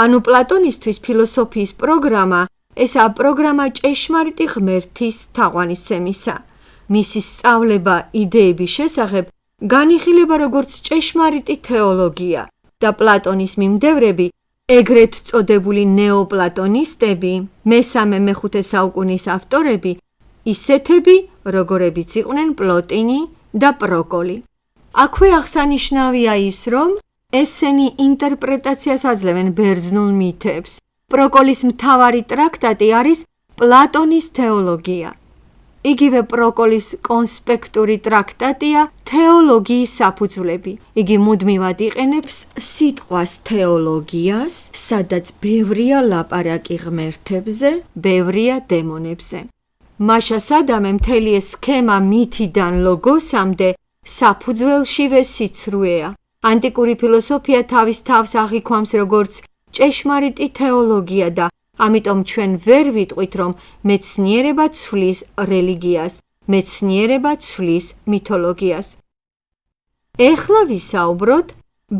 ანუ პლატონისთვის ფილოსოფიის პროგრამა ესაა პროგრამა ჭეშმარიტი ღმერთის თაყვანისცემისა. მისი სწავლება იდეების შესახებ განიხილება როგორც ჭეშმარიტი თეოლოგია და პლატონის მიმდევრები, ეგრეთ წოდებული ნეოპლატონისტები, მესამე-მეხუთე საუკუნის ავტორები, ისეთები, როგორებიც იყვნენ პლოტინი და პროკოლი. აქვე აღსანიშნავია ის, რომ ესენი ინტერპრეტაციას აძლევენ ბერძნულ მითებს. პროკოლის მთავარი ტრაქტატი არის პლატონის თეოლოგია. იგივე პროკოლის კონსპექტური ტრაქტატია თეოლოგიის საფუძვლები. იგი მუდმივად იყენებს სიტყვას თეოლოგიას, სადაც ბევრია ლაპარაკი ღმერთებზე, ბევრია დემონებზე. მაშა სადამე მთელი ეს სქემა მითიდან ლოგოსამდე საფუძველშივე სიცრუეა. ანტიკური ფილოსოფია თავის თავს აღიქვამს როგორც ჭეშმარიტი თეოლოგია და ამიტომ ჩვენ ვერ ვიტყვით, რომ მეცნიერება ცვლის რელიგიას, მეცნიერება ცვლის მითოლოგიას. ეხლა ვისაუბროთ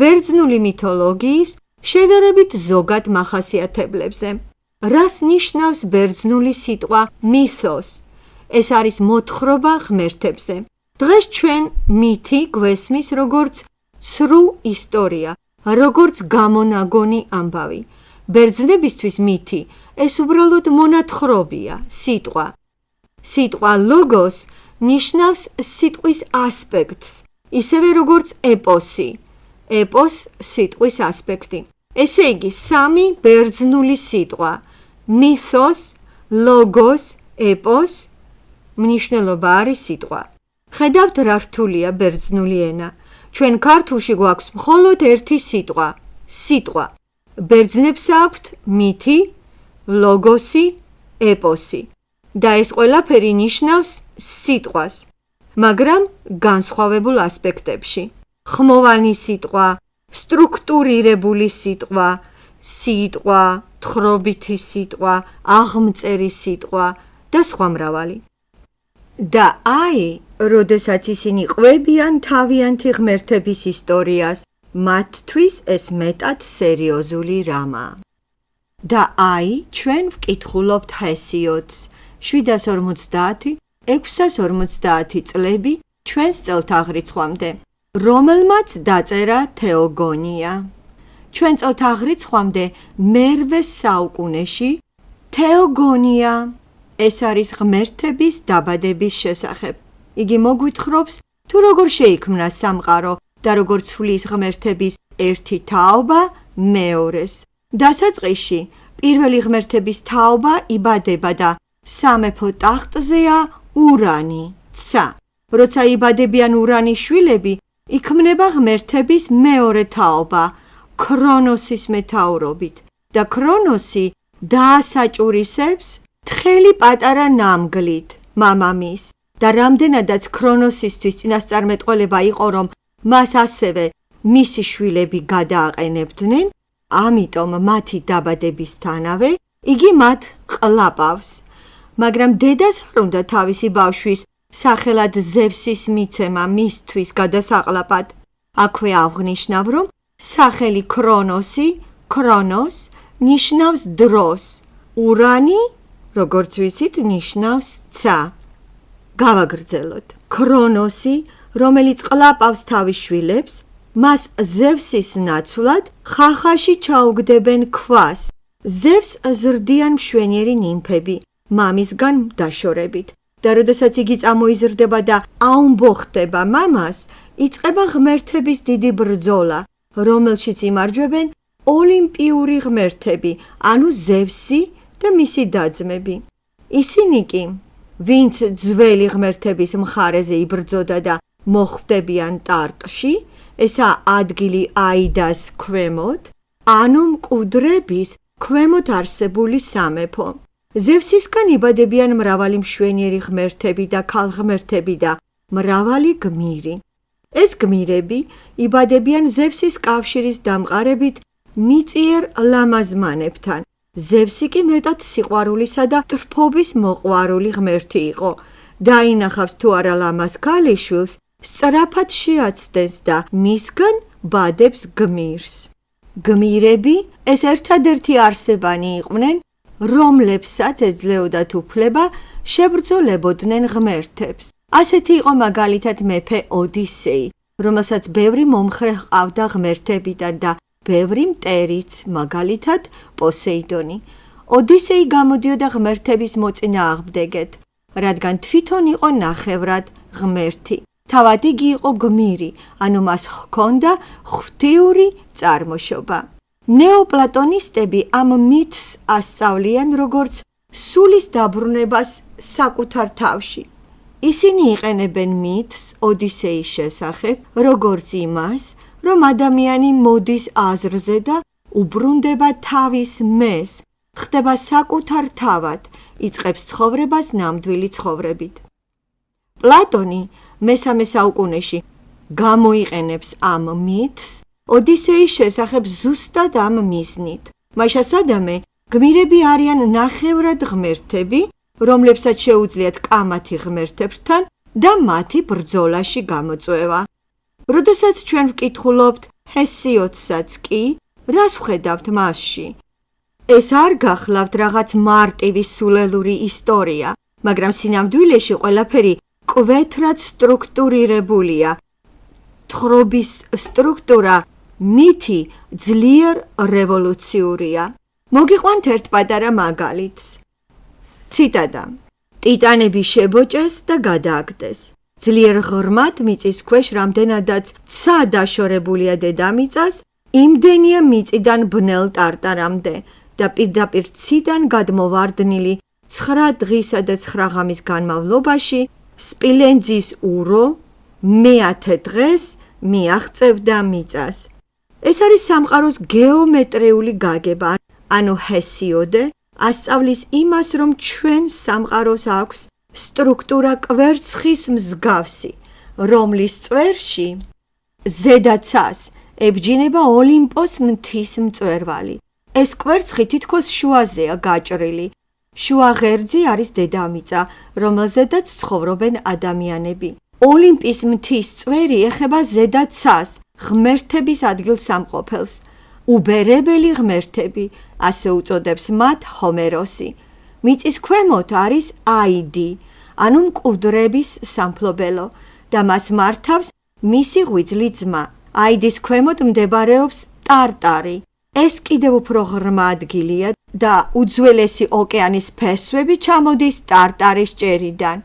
ბერძნული მითოლოგიის შედარებით ზოგად მახასიათებლებზე. რას ნიშნავს ბერძნული სიტყვა მითოს? ეს არის მოთხრობა ღმერთებზე. დღეს ჩვენ მითი გვესმის როგორც ცრუ ისტორია, როგორც გამონაგონი ამბავი. ბერძნებისთვის მითი ეს უბრალოდ მონათხრობია, სიტყვა. სიტყვა ლოგოს ნიშნავს სიტყვის ასპექტს, ისევე როგორც ეპოსი. ეპოს სიტყვის ასპექტი. ესე იგი, სამი ბერძნული სიტყვა: მითოს, ლოგოს, ეპოს, მნიშვნელობა არის სიტყვა. ხედავთ რა რთულია ბერძნული ენა. ჩვენ ქართულში გვაქვს მხოლოდ ერთი სიტყვა, სიტყვა. ბერძნებს აქვთ მითი, ლოგოსი, ეპოსი და ეს ყველაფერი ნიშნავს სიტყვას, მაგრამ განსხვავებულ ასპექტებში. ხმოვანი სიტყვა, სტრუქტურირებული სიტყვა, სიტყვა, თხრობითი სიტყვა, აღმწერი სიტყვა და სხვა მრავალი. და აი, როდესაც ისინი ყვებიან თავიანთი ღმერთების ისტორიას, მათთვის ეს მეტად სერიოზული რამაა. და აი, ჩვენ ვკითხულობთ ჰესიოდს 750-650 წლები ჩვენს წელთაღრიცხვამდე, რომელმაც დაწერა თეოგონია. ჩვენ წელთაღრიცხვამდე მერვე საუკუნეში თეოგონია ეს არის ღმერთების დაბადების შესახებ. იგი მოგვითხრობს თუ როგორ შეიქმნა სამყარო და როგორ ცვლის ღმერთების ერთი თაობა მეორეს. დასაწყისში პირველი ღმერთების თაობა იბადება და სამეფო ტახტზეა ურანი, ცა. როცა იბადებიან ურანის შვილები, იქმნება ღმერთების მეორე თაობა, ქრონოსის მეთაურობით და ქრონოსი დაასაჭურისებს თხელი პატარა ნამგლით მამამის და რამდენადაც ქრონოსისთვის წინასწარმეტყველება იყო, რომ მას ასევე მისი შვილები გადააყენებდნენ, ამიტომ მათი დაბადებისთანავე იგი მათ ყლაპავს. მაგრამ დედას არ უნდა თავისი ბავშვის სახელად ზევსის მიცემა მისთვის გადასაყლაპად. აქვე აღნიშნავ, რომ სახელი ქრონოსი, ქრონოს, ნიშნავს დროს. ურანი, როგორც ვიცით, ნიშნავს ცა. გავაგრძელოთ. ქრონოსი, რომელიც ყლაპავს თავის შვილებს, მას ზევსის ნაცვლად ხახაში ჩაუგდებენ ქვას. ზევს ზრდიან მშვენიერი ნიმფები, მამისგან დაშორებით. და როდესაც იგი წამოიზრდება და აუმბოხდება მამას, იწყება ღმერთების დიდი ბრძოლა, რომელშიც იმარჯვებენ ოლიმპიური ღმერთები, ანუ ზევსი და მისი და-ძმები. ისინი კი, ვინც ძველი ღმერთების მხარეზე იბრძოდა და მოხვდებიან ტარტში, ესაა ადგილი აიდას ქვემოთ, ანუ მკვდრების ქვემოთ არსებული სამეფო. ზევსისგან იბადებიან მრავალი მშვენიერი ღმერთები და ქალღმერთები და მრავალი გმირი. ეს გმირები იბადებიან ზევსის კავშირის დამყარებით მიწიერ ლამაზმანებთან. ზევსი კი მეტად სიყვარულისა და ტრფობის მოყვარული ღმერთი იყო. დაინახავს თუ არა ლამაზ ქალიშვილს, სწრაფად შეაცდენს და მისგან ბადებს გმირს. გმირები ეს ერთადერთი არსებანი იყვნენ, რომლებსაც ეძლეოდათ უფლება შებრძოლებოდნენ ღმერთებს. ასეთი იყო მაგალითად მეფე ოდისეი, რომელსაც ბევრი მომხრე ჰყავდა ღმერთებიდან და ბევრი მტერიც, მაგალითად პოსეიდონი. ოდისეი გამოდიოდა ღმერთების მოწინააღმდეგეთ, რადგან თვითონ იყო ნახევრად ღმერთი. თავად იგი იყო გმირი, ანუ მას ჰქონდა ღვთიური წარმოშობა. ნეოპლატონისტები ამ მითს ასწავლიან როგორც სულის დაბრუნებას საკუთარ თავში. ისინი იყენებენ მითს ოდისეის შესახებ, როგორც იმას, რომ ადამიანი მოდის აზრზე და უბრუნდება თავის მეს, ხდება საკუთარ თავად, იწყებს ცხოვრებას ნამდვილი ცხოვრებით. პლატონი მესამე საუკუნეში გამოიყენებს ამ მითს ოდისეის შესახებ ზუსტად ამ მიზნით. მაშასადამე, გმირები არიან ნახევრად ღმერთები, რომლებსაც შეუძლიათ კამათი ღმერთებთან და მათი ბრძოლაში გამოწვევა. როდესაც ჩვენ ვკითხულობთ ჰესიოდსაც კი, რას ვხედავთ მასში? ეს არ გახლავთ რაღაც მარტივი სულელური ისტორია, მაგრამ სინამდვილეში ყველაფერი კვეთრად სტრუქტურირებულია. თხრობის სტრუქტურა მითი ძლიერ რევოლუციურია. მოგიყვანთ ერთ პატარა მაგალითს. ციტატა. ტიტანები შებოჭეს და გადააგდეს. ძლიერ ღრმად მიწის ქვეშ რამდენადაც ცა დაშორებულია დედამიწას, იმდენია მიწიდან ბნელ ტარტარამდე და პირდაპირ ციდან გადმოვარდნილი 9 დღისა და 9 ღამის განმავლობაში სპილენძის ურო მეათე დღეს მიაღწევდა მიწას. ეს არის სამყაროს გეომეტრიული გაგება, ანუ ჰესიოდე ასწავლის იმას, რომ ჩვენ სამყაროს აქვს სტრუქტურა კვერცხის მსგავსი, რომლის წვერში ზედაცას ებჯინება ოლიმპოს მთის მწვერვალი. ეს კვერცხი თითქოს შუაზეა გაჭრილი. შუა ღერძი არის დედამიწა, რომელზედაც ცხოვრობენ ადამიანები. ოლიმპის მთის წვერი ეხება ზედაცას, ღმერთების ადგილსამყოფელს. უბერებელი ღმერთები, ასე უწოდებს მათ ჰომეროსი. მიწის ქვემოთ არის აიდი, ანუ მკვდრების სამფლობელო და მას მართავს მისი ღვიძლი ძმა. აიდის ქვემოთ მდებარეობს ტარტარი. ეს კიდევ უფრო ღრმა ადგილია და უძველესი ოკეანის ფესვები ჩამოდის ტარტარის ჭერიდან.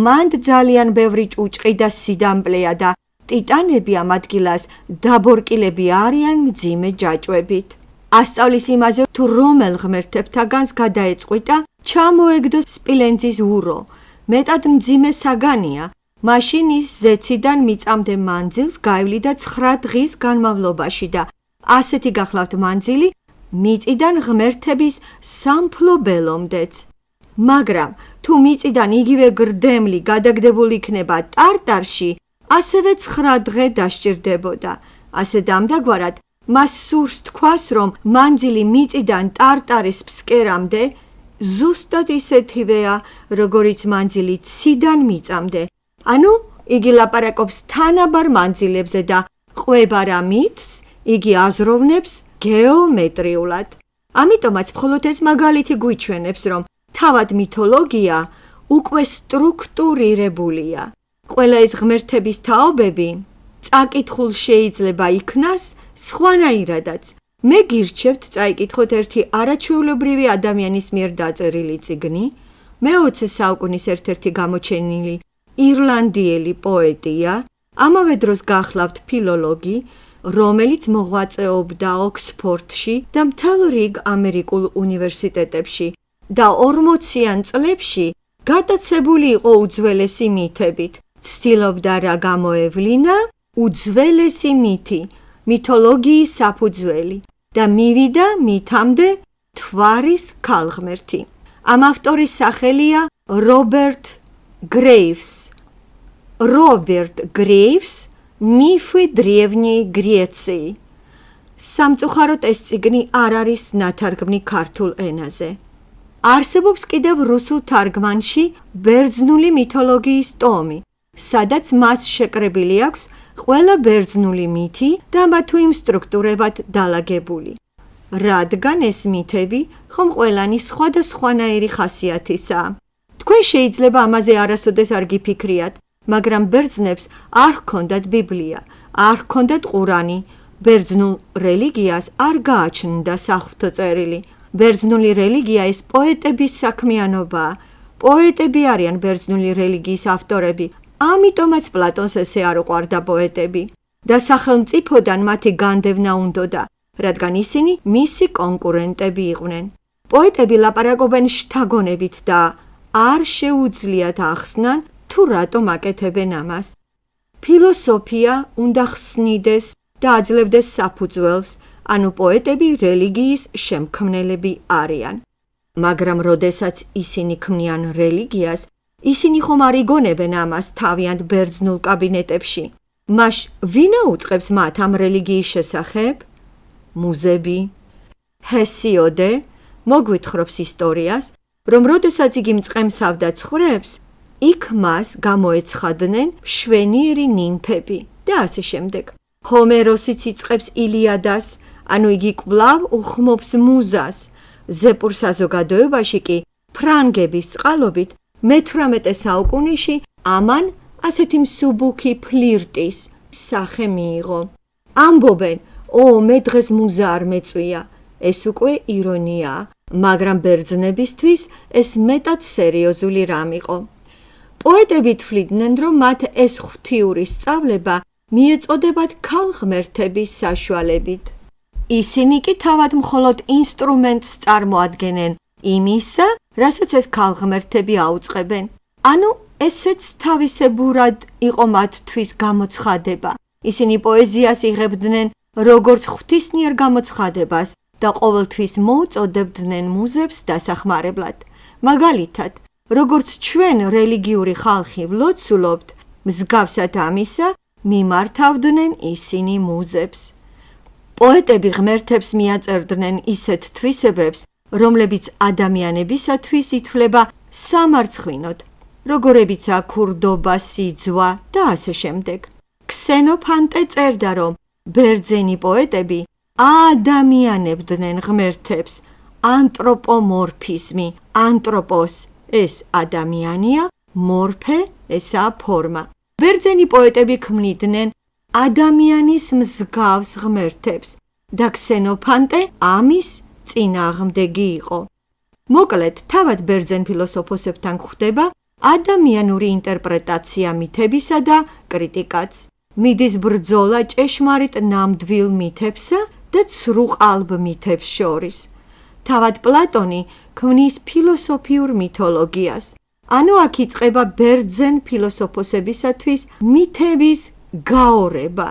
მანდ ძალიან ბევრი ჭუჭყი და სიდამპლეა და ტიტანები ამ ადგილას დაბორკილები არიან მძიმე ჯაჭვებით. ასწავლის იმაზე, თუ რომელ ღმერთებთაგანს გადაეწყვიტა ჩამოეგდო სპილენძის ურო. მეტად მძიმე საგანია, მაშინ ის ზეციდან მიწამდე მანძილს გაივლიდა 9 დღის განმავლობაში და ასეთი გახლავთ მანძილი მიწიდან ღმერთების სამფლობელომდეც. მაგრამ თუ მიწიდან იგივე გრდემლი გადაგდებულ იქნება ტარტარში, ასევე 9 დღე დასჭირდებოდა. ასე დამდაგვარად მას სურს თქვას, რომ მანძილი მიწიდან ტარტარის ფსკერამდე ზუსტად ისეთივეა, როგორიც მანძილი ციდან მიწამდე. ანუ იგი ლაპარაკობს თანაბარ მანძილებზე და ყვება რა მითს, იგი აზროვნებს გეომეტრიულად. ამიტომაც მხოლოდ ეს მაგალითი გვიჩვენებს, რომ თავად მითოლოგია უკვე სტრუქტურირებულია. ყველა ეს ღმერთების თაობები წაკითხულ შეიძლება იქნას სხვანაირადაც. მე გირჩევთ წაიკითხოთ ერთი არაჩვეულებრივი ადამიანის მიერ დაწერილი წიგნი, მე-20 საუკუნის ერთ-ერთი გამოჩენილი ირლანდიელი პოეტია, ამავე დროს გახლავთ ფილოლოგი, რომელიც მოღვაწეობდა ოქსფორდში და მთელ რიგ ამერიკულ უნივერსიტეტებში და 40-იან წლებში გატაცებული იყო უძველესი მითებით. ცდილობდა რა გამოევლინა უძველესი მითი, მითოლოგიის საფუძველი და მივიდა მითამდე თვარის ქალღმერთი. ამ ავტორის სახელია რობერტ გრეივს. რობერტ გრეივს მიფი древней Греции. სამწუხაროდ ეს წიგნი არ არის ნათარგმნი ქართულ ენაზე. არსებობს კიდევ რუსულ თარგმანში ბერძნული მითოლოგიის ტომი, სადაც მას შეკრებილი აქვს ყველა ბერძნული მითი და ამა თუ იმ სტრუქტურებად დალაგებული. რადგან ეს მითები ხომ ყველანი სხვადასხვანაირი ხასიათისაა. თქვენ შეიძლება ამაზე არასოდეს არ გიფიქრიათ, მაგრამ ბერძნებს არ ჰქონდათ ბიბლია, არ ჰქონდათ ყურანი, ბერძნულ რელიგიას არ გააჩნდა საღვთო წერილი. ბერძნული რელიგია ეს პოეტების საქმიანობაა. პოეტები არიან ბერძნული რელიგიის ავტორები, ამიტომაც პლატონს ესე არ უყვარდა პოეტები. და სახელმწიფოდან მათი განდევნა უნდოდა, რადგან ისინი მისი კონკურენტები იყვნენ. პოეტები ლაპარაკობენ შთაგონებით და არ შეუძლიათ ახსნან, თუ რატომ აკეთებენ ამას. ფილოსოფია უნდა ხსნიდეს და აძლევდეს საფუძველს, ანუ პოეტები რელიგიის შემქმნელები არიან. მაგრამ როდესაც ისინი ქმნიან რელიგიას, ისინი ხომ არ იგონებენ ამას თავიანთ ბერძნულ კაბინეტებში. მაშ ვინა უწყებს მათ ამ რელიგიის შესახებ? მუზები. ჰესიოდე მოგვითხრობს ისტორიას, რომ როდესაც იგი მწყემსავდა ცხვრებს, იქ მას გამოეცხადნენ მშვენიერი ნიმფები და ასე შემდეგ. ჰომეროსიც იწყებს ილიადას, ანუ იგი კვლავ უხმობს მუზას. ზეპურ საზოგადოებაში კი ფრანგების წყალობით მე-18 საუკუნეში ამან ასეთი მსუბუქი ფლირტის სახე მიიღო. ამბობენ, მე დღეს მუზა არ მეწვია. ეს უკვე ირონიაა, მაგრამ ბერძნებისთვის ეს მეტად სერიოზული რამ იყო. პოეტები თვლიდნენ, რომ მათ ეს ღვთიური სწავლება მიეწოდებათ ქალღმერთების საშუალებით. ისინი კი თავად მხოლოდ ინსტრუმენტს წარმოადგენენ იმისა, რასაც ეს ქალღმერთები აუწყებენ. ანუ ესეც თავისებურად იყო მათთვის გამოცხადება. ისინი პოეზიას იღებდნენ როგორც ღვთისმიერ გამოცხადებას და ყოველთვის მოუწოდებდნენ მუზებს დასახმარებლად. მაგალითად, როგორც ჩვენ რელიგიური ხალხი ვლოცულობთ, მსგავსად ამისა მიმართავდნენ ისინი მუზებს. პოეტები ღმერთებს მიაწერდნენ ისეთ თვისებებს, რომლებიც ადამიანებისათვის ითვლება სამარცხვინოდ, როგორებიცაა ქურდობა, სიძვა და ასე შემდეგ. ქსენოფანტე წერდა, რომ ბერძენი პოეტები აადამიანებდნენ ღმერთებს, ანტროპომორფიზმი, ანტროპოს ეს ადამიანია, მორფე ესაა ფორმა. ბერძენი პოეტები ქმნიდნენ ადამიანის მსგავს ღმერთებს და ქსენოფანტე ამის წინააღმდეგი იყო. მოკლედ, თავად ბერძენ ფილოსოფოსებთან გვხვდება ადამიანური ინტერპრეტაცია მითებისა და კრიტიკაც. მიდის ბრძოლა ჭეშმარიტ ნამდვილ მითებსა და ცრუყალბ მითებს შორის. თავად პლატონი ქმნის ფილოსოფიურ მითოლოგიას. ანუ აქ იწყება ბერძენ ფილოსოფოსებისათვის მითების გაორება.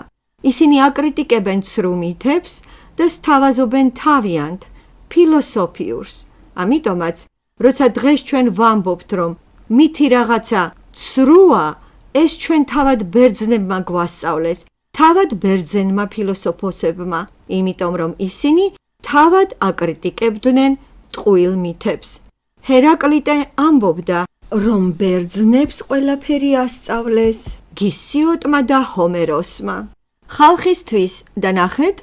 ისინი აკრიტიკებენ ცრუ მითებს და სთავაზობენ თავიანთ ფილოსოფიურს. ამიტომაც, როცა დღეს ჩვენ ვამბობთ, რომ მითი რაღაცა ცრუა, ეს ჩვენ თავად ბერძნებმა გვასწავლეს, თავად ბერძენმა ფილოსოფოსებმა, იმიტომ რომ ისინი თავად აკრიტიკებდნენ ტყუილ მითებს. ჰერაკლიტე ამბობდა, რომ ბერძნებს ყველაფერი ასწავლეს გისიოტმა და ჰომეროსმა. ხალხისთვის და ნახეთ,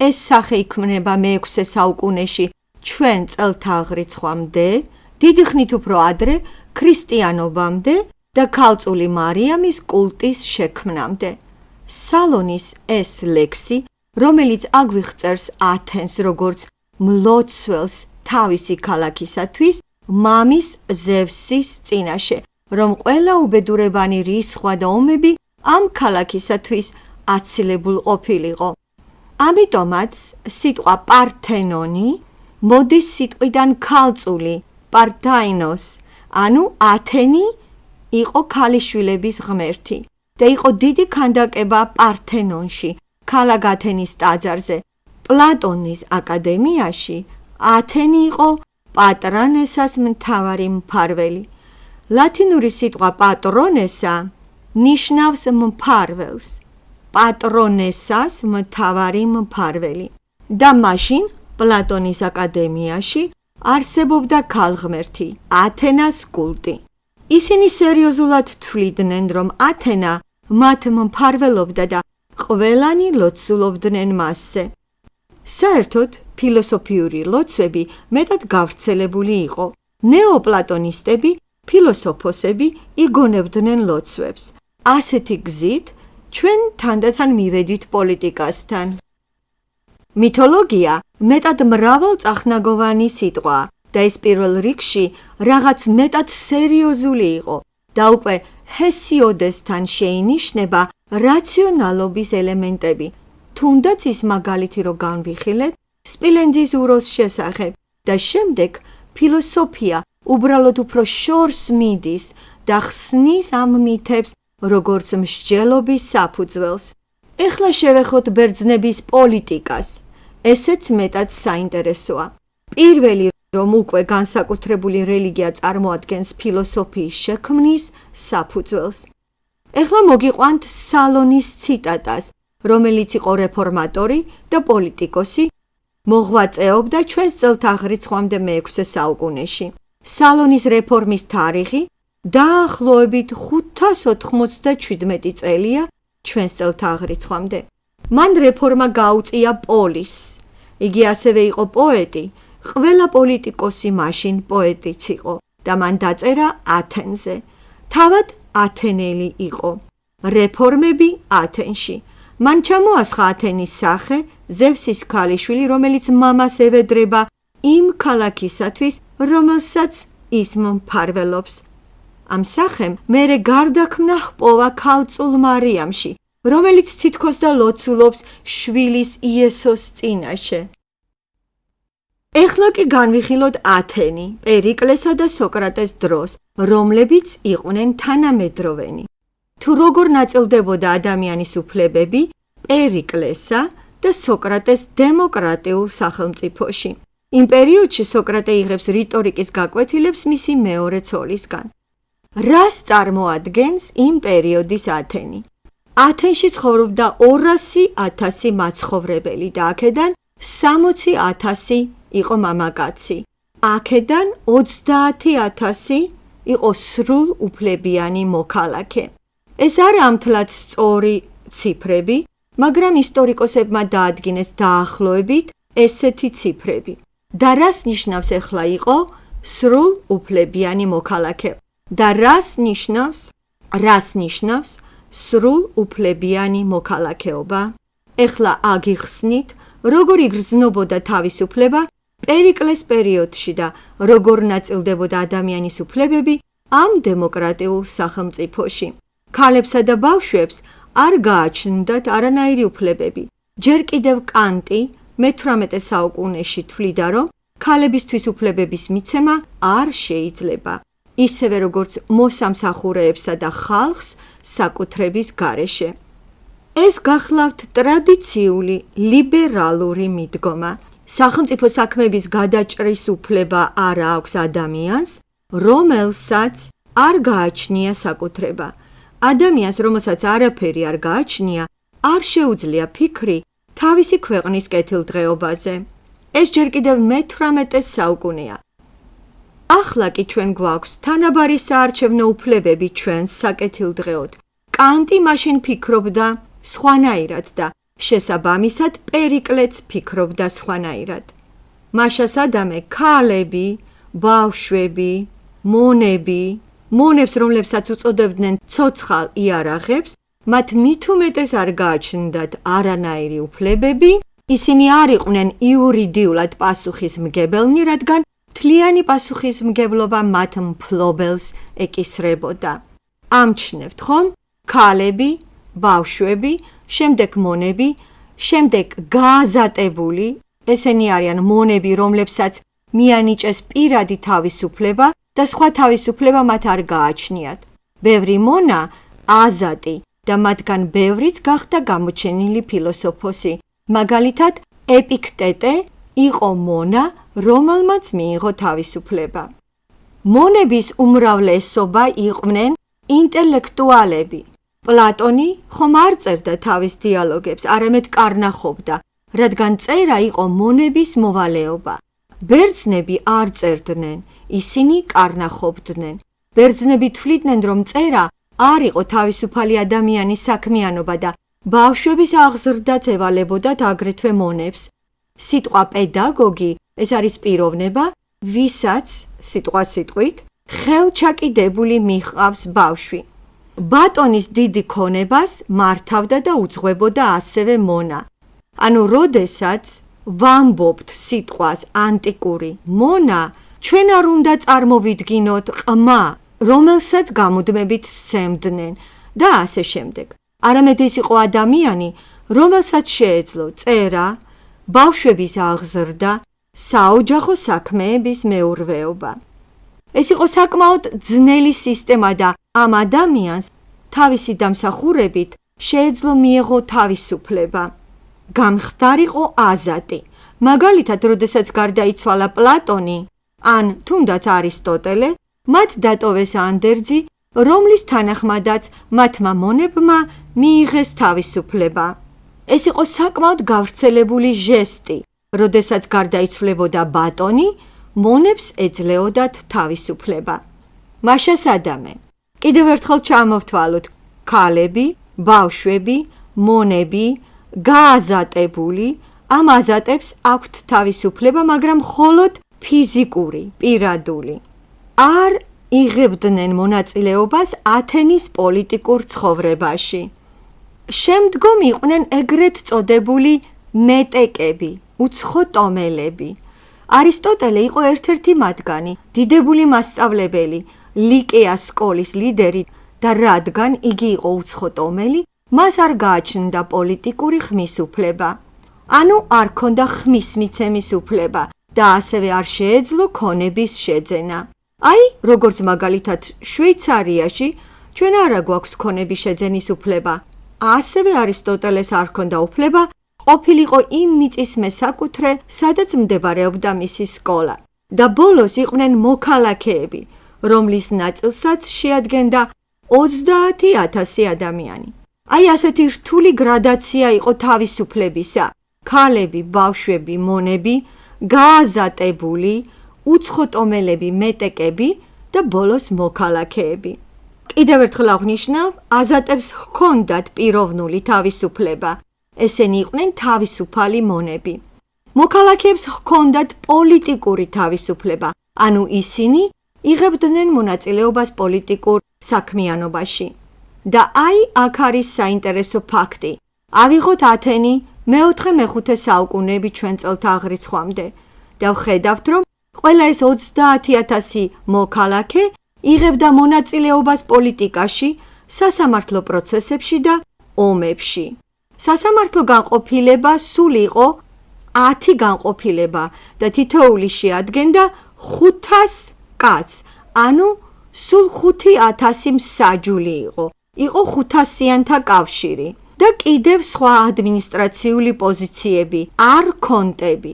ეს სახე იქმნება მე-6 საუკუნეში ჩვენ წელთაღრიცხვამდე, დიდი ხნით უფრო ადრე ქრისტიანობამდე და ქალწული მარიამის კულტის შექმნამდე. სალონის ეს ლექსი, რომელიც აგვიღწევს ათენს როგორც მლოცველს თავისი ქალაქისათვის, მამის ზევსის წინაშე, რომ ყველა უბედურებანი რისხვა და ომები ამ ქალაქისათვის აცილებულ ყოფილიყო. ამიტომაც სიტყვა პართენონი მოდის სიტყვიდან ქალწული, პართაინოს, ანუ ათენი იყო ქალიშვილების ღმერთი და იყო დიდი ქანდაკება პართენონში, ქალაქ ათენის ტაძარზე. პლატონის აკადემიაში ათენი იყო პატრონესას მთავარი მფარველი. ლათინური სიტყვა პატრონესა ნიშნავს მფარველს, პატრონესას მთავარი მფარველი. და მაშინ პლატონის აკადემიაში არსებობდა ქალღმერთი, ათენას კულტი. ისინი სერიოზულად თვლიდნენ, რომ ათენა მათ მფარველობდა და ყველანი ლოცულობდნენ მასზე. საერთოდ, ფილოსოფიური ლოცვები მეტად გავრცელებული იყო. ნეოპლატონისტები, ფილოსოფოსები იგონებდნენ ლოცვებს. ასეთი გზით ჩვენ თანდათან მივედით პოლიტიკასთან. მითოლოგია მეტად მრავალწახნაგოვანი სიტყვა და ეს პირველ რიგში რაღაც მეტად სერიოზული იყო და უკვე ჰესიოდესთან შეინიშნება რაციონალობის ელემენტები. თუნდაც ის მაგალითი რო განვიხილეთ სპილენძის უროს შესახებ და შემდეგ ფილოსოფია უბრალოდ უფრო შორს მიდის და ხსნის ამ მითებს როგორც მსჯელობის საფუძველს. ეხლა შევეხოთ ბერძნების პოლიტიკას. ესეც მეტად საინტერესოა. პირველი, რომ უკვე განსაკუთრებული რელიგია წარმოადგენს ფილოსოფიის შექმნის საფუძველს. ეხლა მოგიყვანთ სალონის ციტატას, რომელიც იყო რეფორმატორი და პოლიტიკოსი, მოღვაწეობდა ჩვენს წელთაღრიცხვამდე მე-6 საუკუნეში. სალონის რეფორმის თარიღი დაახლოებით 597 წელია ჩვენს წელთაღრიცხვამდე. მან რეფორმა გაუწია პოლისს. იგი ასევე იყო პოეტი, ყველა პოლიტიკოსი მაშინ პოეტიც იყო და მან დაწერა ათენზე. თავად ათენელი იყო. რეფორმები ათენში. მან ჩამოასხა ათენის სახე, ზევსის ქალიშვილი, რომელიც მამას ევედრება იმ ქალაქისათვის, რომელსაც ის მფარველობს. ამ სახემ მერე გარდაქმნა ჰპოვა ქალწულ მარიამში, რომელიც თითქოს და ლოცულობს შვილის იესოს წინაშე. ეხლა კი განვიხილოთ ათენი, პერიკლესა და სოკრატეს დროს, რომლებიც იყვნენ თანამედროვენი. თუ როგორ ნაწილდებოდა ადამიანის უფლებები, პერიკლესა და სოკრატეს დემოკრატიულ სახელმწიფოში. იმ პერიოდში სოკრატე იღებს რიტორიკის გაკვეთილებს მისი მეორე ცოლისგან. რას წარმოადგენს იმ პერიოდის ათენი? ათენში ცხოვრობდა 200,000 მაცხოვრებელი და აქედან 60,000 იყო მამაკაცი. აქედან 30,000 იყო სრულ უფლებიანი მოქალაქე. ეს არ ამთლად სწორი ციფრები, მაგრამ ისტორიკოსებმა დაადგინეს დაახლოებით ესეთი ციფრები. და რას ნიშნავს ახლა იყო სრულ უფლებიანი მოქალაქე? და რას ნიშნავს სრულ უფლებიანი მოქალაქეობა? ახლა აგიხსნით, როგორ იგრძნობოდა თავისუფლება პერიკლეს პერიოდში და როგორ ნაწილდებოდა ადამიანის უფლებები ამ დემოკრატიულ სახელმწიფოში. ქალებსა და ბავშვებს არ გააჩნდათ არანაირი უფლებები. ჯერ კიდევ კანტი მე-18 საუკუნეში თვლიდა, რომ ქალებისთვის უფლებების მიცემა არ შეიძლება, ისევე როგორც მოსამსახურეებსა და ხალხს საკუთრების გარეშე. ეს გახლავთ ტრადიციული ლიბერალური მიდგომა. სახელმწიფო საქმეების გადაჭრის უფლება არ აქვს ადამიანს, რომელსაც არ გააჩნია საკუთრება. ადამიანს, რომელსაც არაფერი არ გააჩნია, არ შეუძლია ფიქრი თავისი ქვეყნის კეთილდღეობაზე. ეს ჯერ კიდევ მე-18 საუკუნეა. ახლა კი ჩვენ გვაქვს თანაბარი საარჩევნო უფლებები ჩვენს საკეთილდღეოდ. კანტი მაშინ ფიქრობდა სხვანაირად და შესაბამისად პერიკლეც ფიქრობდა სხვანაირად. მაშა სადამე ქალები, ბავშვები, მონებს, რომლებსაც უწოდებდნენ ცოცხალ იარაღებს, მათ მით უმეტეს არ გააჩნდათ არანაირი უფლებები, ისინი არ იყვნენ იურიდიულად პასუხისმგებელნი, რადგან მთლიანი პასუხისმგებლობა მათ მფლობელს ეკისრებოდა. ამჩნევთ ხომ? ქალები, ბავშვები, შემდეგ მონები, შემდეგ გააზატებული, ესენი არიან მონები, რომლებსაც მიანიჭეს პირადი თავისუფლება და სხვა თავისუფლება მათ არ გააჩნიათ. ბევრი მონა აზატი და მათგან ბევრიც გახდა გამოჩენილი ფილოსოფოსი. მაგალითად, ეპიქტეტე იყო მონა, რომელმაც მიიღო თავისუფლება. მონების უმრავლესობა იყვნენ ინტელექტუალები. პლატონი ხომ არ წერდა თავის დიალოგებს, არამედ კარნახობდა, რადგან წერა იყო მონების მოვალეობა. ბერძნები არ წერდნენ, ისინი კარნახობდნენ. ბერძნები თვლიდნენ, რომ წერა არ იყო თავისუფალი ადამიანის საქმიანობა და ბავშვების აღზრდაც ევალებოდათ აგრეთვე მონებს. სიტყვა პედაგოგი ეს არის პიროვნება, ვისაც სიტყვასიტყვით ხელჩაკიდებული მიჰყავს ბავშვი. ბატონის დიდი ქონებას მართავდა და უძღვებოდა ასევე მონა. ანუ როდესაც ვამბობთ სიტყვას ანტიკური მონა, ჩვენ არ უნდა წარმოვიდგინოთ ყმა, რომელსაც გამუდმებით სცემდნენ და ასე შემდეგ. არამედ ეს იყო ადამიანი, რომელსაც შეეძლო წერა, ბავშვების აღზრდა, საოჯახო საქმეების მეურვეობა. ეს იყო საკმაოდ ძნელი სისტემა და ამ ადამიანს თავისი დამსახურებით შეეძლო მიეღო თავისუფლება. გამხდარიყო აზატი. მაგალითად, როდესაც გარდაიცვალა პლატონი, ან თუნდაც არისტოტელე, მათ დატოვეს ანდერძი, რომლის თანახმადაც მათმა მონებმა მიიღეს თავისუფლება. ეს იყო საკმაოდ გავრცელებული ჟესტი. როდესაც გარდაიცვლებოდა ბატონი, მონებს ეძლეოდათ თავისუფლება. მაშა სადამე. კიდევ ერთხელ ჩამოვთვალოთ, ქალები, ბავშვები, მონები, გააზატებული, ამ აზატებს აქვთ თავისუფლება, მაგრამ მხოლოდ ფიზიკური, პირადული. არ იღებდნენ მონაწილეობას ათენის პოლიტიკურ ცხოვრებაში. შემდგომ იყვნენ ეგრეთ წოდებული მეტეკები, უცხოტომელები. არისტოტელე იყო ერთ-ერთი მათგანი, დიდებული მასწავლებელი, ლიკეას სკოლის ლიდერი და რადგან იგი იყო უცხოტომელი, მას არ გააჩნდა პოლიტიკური ხმის უფლება. ანუ არ ქონდა ხმის მიცემის უფლება და ასევე არ შეეძლო ქონების შეძენა. აი, როგორც მაგალითად შვეიცარიაში ჩვენ არა გვაქვს ქონების შეძენის უფლება. ასევე არისტოტელეს არ ქონდა უფლება ყოფილიყო იმ მიწის მესაკუთრე, სადაც მდებარეობდა მისი სკოლა და ბოლოს იყვნენ მოქალაქეები, რომლის ნაწილსაც შეადგენდა 30,000 ადამიანი. Აი ასეთი რთული გრადაცია იყო თავისუფლებისა: ქალები, ბავშვები, მონები, გააზატებული, უცხოტომელები, მეტეკები და ბოლოს მოქალაქეები. კიდევ ერთხელ აღვნიშნავ, აზატებს ჰქონდათ პიროვნული თავისუფლება. ესენი იყვნენ თავისუფალი მონები. მოქალაქეებს ჰქონდათ პოლიტიკური თავისუფლება, ანუ ისინი იღებდნენ მონაწილეობას პოლიტიკურ საქმიანობაში. და აი აქ არის საინტერესო ფაქტი. ავიღოთ ათენი მე-4-მე-5 საუკუნეები ჩვენ წელთა აღრიცხვამდე და ვხედავთ, რომ ყველა ეს 30,000 მოქალაქე იღებდა მონაწილეობას პოლიტიკაში, სასამართლო პროცესებში და ომებში. სასამართლო განყოფილება სულ იყო 10 განყოფილება და თითოეული შეადგენდა 500 კაცს, ანუ სულ 5,000 მსაჯული იყო. იყო 500-იანთა კავშირი და კიდევ სხვა ადმინისტრაციული პოზიციები, არქონტები.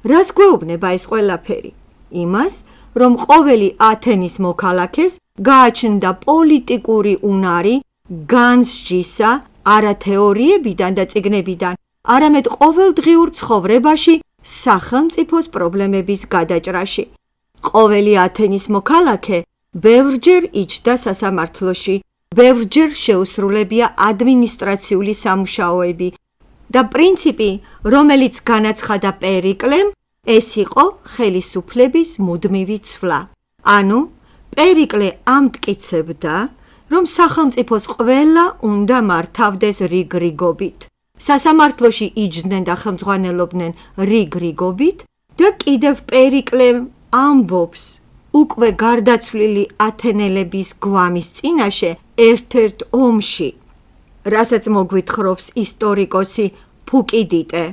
რას გვეუბნება ეს ყველაფერი? იმას, რომ ყოველი ათენის მოქალაქეს გააჩნდა პოლიტიკური უნარი განსჯისა არა თეორიებიდან და წიგნებიდან, არამედ ყოველდღიურ ცხოვრებაში სახელმწიფოს პრობლემების გადაჭრაში. ყოველი ათენის მოქალაქე ბევრჯერ იჯდა სასამართლოში, ბევრჯერ შეუსრულებია ადმინისტრაციული სამუშაოები და პრინციპი, რომელიც განაცხადა პერიკლემ, ეს იყო ხელისუფლების მუდმივი ცვლა. ანუ პერიკლე ამტკიცებდა, რომ სახელმწიფოს ყველა უნდა მართავდეს რიგ-რიგობით. სასამართლოში იჯდნენ და ხელმძღვანელობდნენ რიგ-რიგობით და კიდევ პერიკლემ ამბობს უკვე გარდაცვლილი ათენელების გვამის წინაშე ერთ-ერთ ომში, რასაც მოგვითხრობს ისტორიკოსი ფუკიდიდე.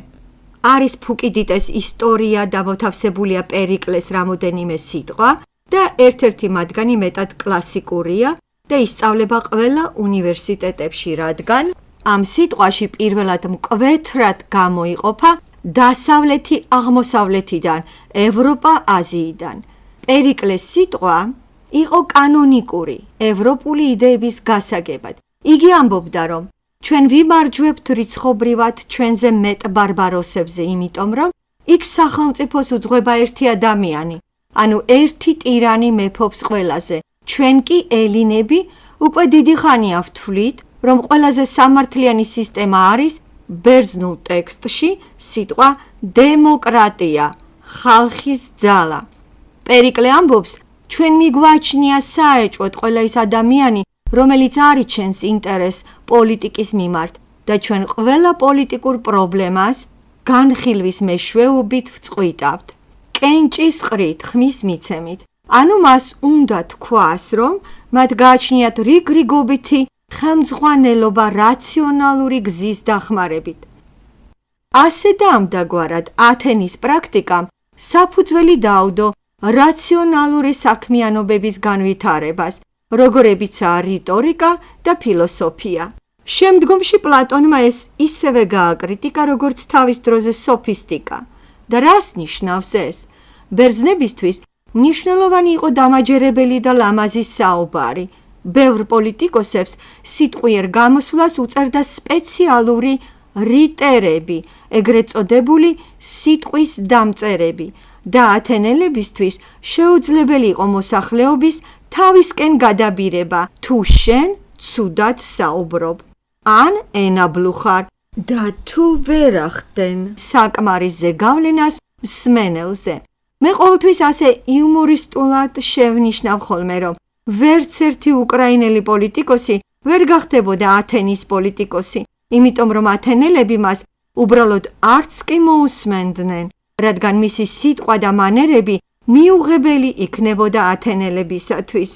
არის ფუკიდიდეს ისტორია და მოთავსებულია პერიკლეს რამოდენიმე სიტყვა და ერთ-ერთი მათგანი მეტად კლასიკურია და ისწავლება ყველა უნივერსიტეტებში, რადგან ამ სიტყვაში პირველად მკვეთრად გამოიყოფა დასავლეთი აღმოსავლეთიდან, ევროპა აზიიდან. პერიკლეს სიტყვა იყო კანონიკური ევროპული იდეების გასაგებად. იგი ამბობდა, რომ ჩვენ ვიმარჯვებთ რიცხობრივად ჩვენზე მეტ ბარბაროსებზე, იმიტომ რომ იქ სახელმწიფოს უძღვება ერთი ადამიანი, ანუ ერთი ტირანი მეფობს ყველაზე. ჩვენ კი ელინები უკვე დიდი ხანია ვთვლით, რომ ყველაზე სამართლიანი სისტემა არის ბერძნულ ტექსტში სიტყვა დემოკრატია, ხალხის ძალა. პერიკლე ამბობს, ჩვენ მიგვაჩნია საეჭვოდ ყველა ის ადამიანი, რომელიც არიჩენს ინტერესს პოლიტიკის მიმართ და ჩვენ ყველა პოლიტიკურ პრობლემას განხილვის მეშვეობით ვწყვიტავთ. კენჭის ყრით, ხმის მიცემით. ანუ მას უნდა თქვას, რომ მათ გააჩნიათ რიგ-რიგობითი ხელმძღვანელობა რაციონალური გზის დახმარებით. ასე და ამდაგვარად ათენის პრაქტიკამ საფუძველი რაციონალური საქმიანობების განვითარებას, როგორებიცაა რიტორიკა და ფილოსოფია. შემდგომში პლატონმა ეს ისევე გააკრიტიკა, როგორც თავის დროზე სოფისტიკა. და რას ნიშნავს ეს? ბერძნებისთვის მნიშვნელოვანი იყო დამაჯერებელი და ლამაზი საუბარი. ბევრ პოლიტიკოსებს სიტყვიერ გამოსვლას უწევდა სპეციალური რიტერები, ეგრეთ წოდებული სიტყვის დამწერები. და ათენელებისთვის შეუძლებელი იყო მოსახლეობის თავისკენ გადაბირება, თუ შენ ცუდად საუბრობ, ან ენაბლუხარ და თუ ვერ ახდენ საკმარისზე გავლენას მსმენელზე. მე ყოველთვის ასე იუმორისტულად შევნიშნავ ხოლმე, რომ ვერც ერთი უკრაინელი პოლიტიკოსი ვერ გახდებოდა ათენის პოლიტიკოსი, იმიტომ რომ ათენელები მას უბრალოდ არც კი მოусმენდნენ, რადგან მისი სიტყვა და მანერები მიუღებელი იქნებოდა ათენელებისათვის.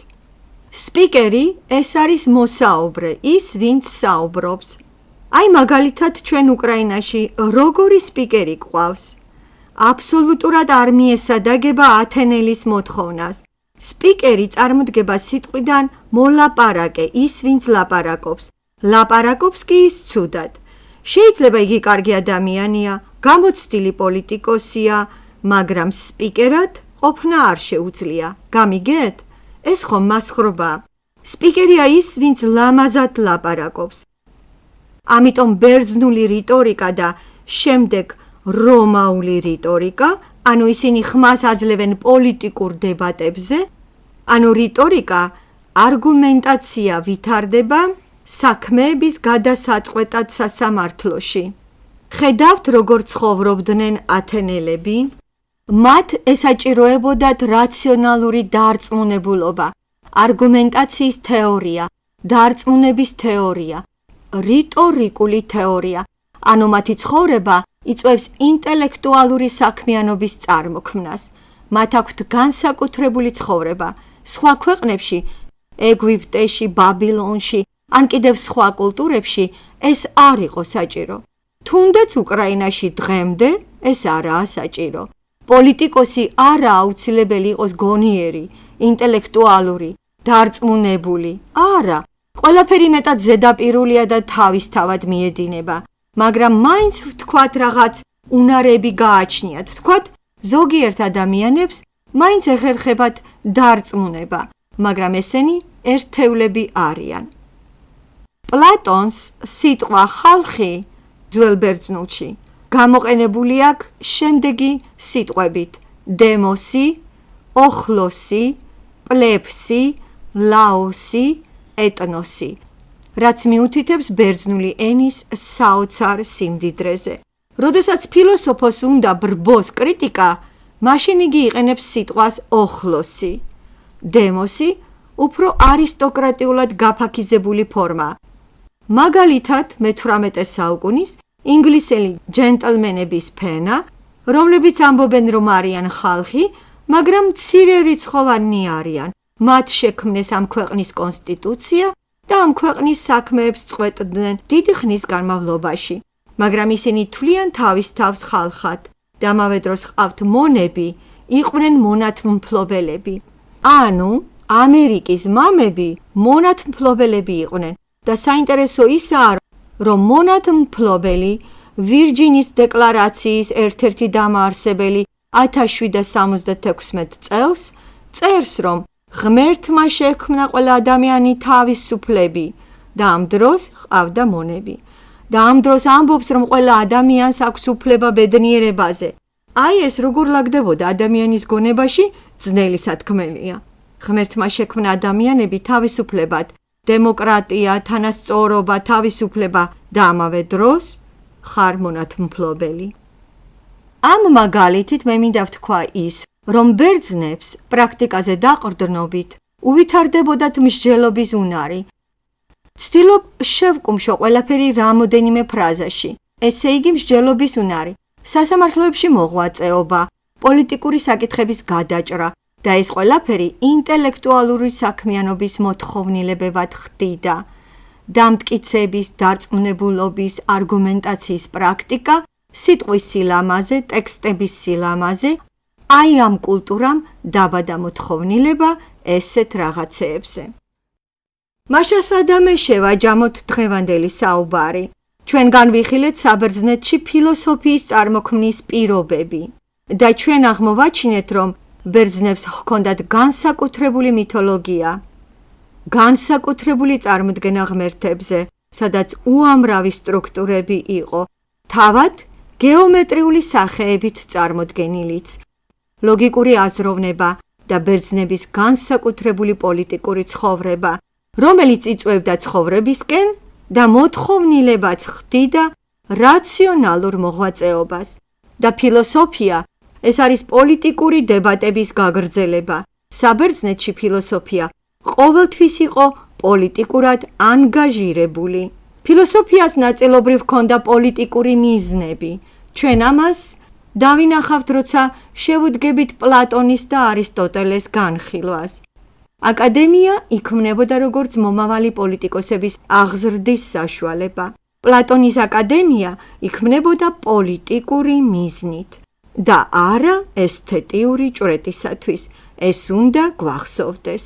სპიკერი ეს არის მოსაუბრე, ის ვინც საუბრობს. აი მაგალითად ჩვენ უკრაინაში როგორი სპიკერი გვყავს? აბსოლუტურად არ მიესადაგება ათენელის მოთხოვნას. სპიკერი წარმოდგება სიტყვიდან მოლაპარაკე, ის ვინც ლაპარაკობს. ლაპარაკობს კი ის ცუდად. შეიძლება იგი კარგი ადამიანია, გამოცდილი პოლიტიკოსია, მაგრამ სპიკერად ყოფნა არ შეუძლია. გამიგეთ? ეს ხომ მასხრობა. სპიკერია ის, ვინც ლამაზად ლაპარაკობს. ამიტომ ბერძნული რიტორიკა და შემდეგ რომაული რიტორიკა, ანუ ისინი ხმას აძლევენ პოლიტიკურ დებატებზე, ანუ რიტორიკა არგუმენტაცია ვითარდება საქმეების გადასაწყვეტად სასამართლოში. ხედავთ, როგორ ცხოვრობდნენ ათენელები? მათ ესაჭიროებოდათ რაციონალური დარწმუნებულობა, არგუმენტაციის თეორია, დარწმუნების თეორია, რიტორიკული თეორია, ანუ მათი ცხოვრება იწვევს ინტელექტუალური საქმიანობის წარმოქმნას. მათ აქვთ განსაკუთრებული ცხოვრება. სხვა ქვეყნებში, ეგვიპტეში, ბაბილონში, ან კიდევ სხვა კულტურებში ეს არ იყო საჭირო. თუნდაც უკრაინაში დღემდე ეს არაა საჭირო. პოლიტიკოსი არა აუცილებელი იყოს გონიერი, ინტელექტუალური, დარწმუნებული. არა, ყველაფერი მეტად ზედაპირულია და თავისთავად მიედინება, მაგრამ მაინც ვთქვათ რაღაც უნარები გააჩნიათ. ვთქვათ, ზოგიერთ ადამიანებს მაინც ეხერხებათ დარწმუნება, მაგრამ ესენი ერთეულები არიან. პლატონს სიტყვა ხალხი ძველ ბერძნულში გამოყენებული აქვს შემდეგი სიტყვებით: დემოსი, ოხლოსი, პლეფსი, ლაოსი, ეტნოსი, რაც მიუთითებს ბერძნული ენის საოცარ სიმდიდრეზე. როდესაც ფილოსოფოს უნდა ბრბოს კრიტიკა, მაშინ იგი იყენებს სიტყვას ოხლოსი. დემოსი უფრო არისტოკრატიულად გაფაქიზებული ფორმა. მაგალითად, მე-18 საუკუნის ინგლისელი ჯენტლმენების ფენა, რომლებიც ამბობენ, რომ არიან ხალხი, მაგრამ მცირე რიცხოვანი არიან. მათ შექმნეს ამ ქვეყნის კონსტიტუცია და ამ ქვეყნის საქმეებს წყვეტდნენ დიდი ხნის განმავლობაში, მაგრამ ისინი თვლიან თავის თავს ხალხად და ამავე დროს ჰყავთ მონები, იყვნენ მონათმფლობელები. ანუ ამერიკის მამები მონათმფლობელები იყვნენ და საინტერესო ისაა, რომ მონათმფლობელი ვირჯინის დეკლარაციის ერთ-ერთი დამაარსებელი 1776 წელს წერს, რომ ღმერთმა შექმნა ყველა ადამიანი თავისუფლები და ამ დროს ჰყავდა მონები. და ამ დროს ამბობს, რომ ყველა ადამიანს აქვს უფლება ბედნიერებაზე. აი ეს როგორ ლაგდებოდა ადამიანის გონებაში, ძნელი სათქმელია. ღმერთმა შექმნა ადამიანები თავისუფლებად, დემოკრატია, თანასწორობა, თავისუფლება და ამავე დროს ხარ მონათმფლობელი. ამ მაგალითით მე მინდა ვთქვა ის, რომ ბერძნებს პრაქტიკაზე დაყრდნობით უვითარდებოდათ მსჯელობის უნარი. ცდილობ შევკუმშო ყველაფერი რამოდენიმე ფრაზაში. ესე იგი მსჯელობის უნარი, სასამართლოებში მოღვაწეობა, პოლიტიკური საკითხების გადაჭრა და ეს ყველაფერი ინტელექტუალური საქმიანობის მოთხოვნილებებად ხდიდა. დამტკიცების, დარწმუნებულობის, არგუმენტაციის პრაქტიკა, სიტყვის სილამაზე, ტექსტების სილამაზე, აი ამ კულტურამ დაბადა მოთხოვნილება ესეთ რაღაცეებზე. მაშასა და მე შევაჯამოთ დღევანდელი საუბარი. ჩვენ განვიხილეთ საბერძნეთში ფილოსოფიის წარმოქმნის პირობები და ჩვენ აღმოვაჩინეთ, რომ ბერძნებს ჰქონდათ განსაკუთრებული მითოლოგია, განსაკუთრებული წარმოდგენა ღმერთებზე, სადაც უამრავი სტრუქტურები იყო, თავად გეომეტრიული სახეებით წარმოდგენილიც, ლოგიკური აზროვნება და ბერძნების განსაკუთრებული პოლიტიკური ცხოვრება, რომელიც იწვევდა ცხოვრებისკენ და მოთხოვნილებაც ხდიდა რაციონალურ მოღვაწეობას. და ფილოსოფია ეს არის პოლიტიკური დებატების გაგრძელება. საბერძნეთში ფილოსოფია ყოველთვის იყო პოლიტიკურად ანგაჟირებული. ფილოსოფიას ნაწილობრივ ჰქონდა პოლიტიკური მიზნები. ჩვენ ამას დავინახავთ, როცა შევუდგებით პლატონის და არისტოტელეს განხილვას. აკადემია იქმნებოდა როგორც მომავალი პოლიტიკოსების აღზრდის საშუალება. პლატონის აკადემია იქმნებოდა პოლიტიკური მიზნით და არა ესთეტიური ჭვრეტისათვის. ეს უნდა გვახსოვდეს.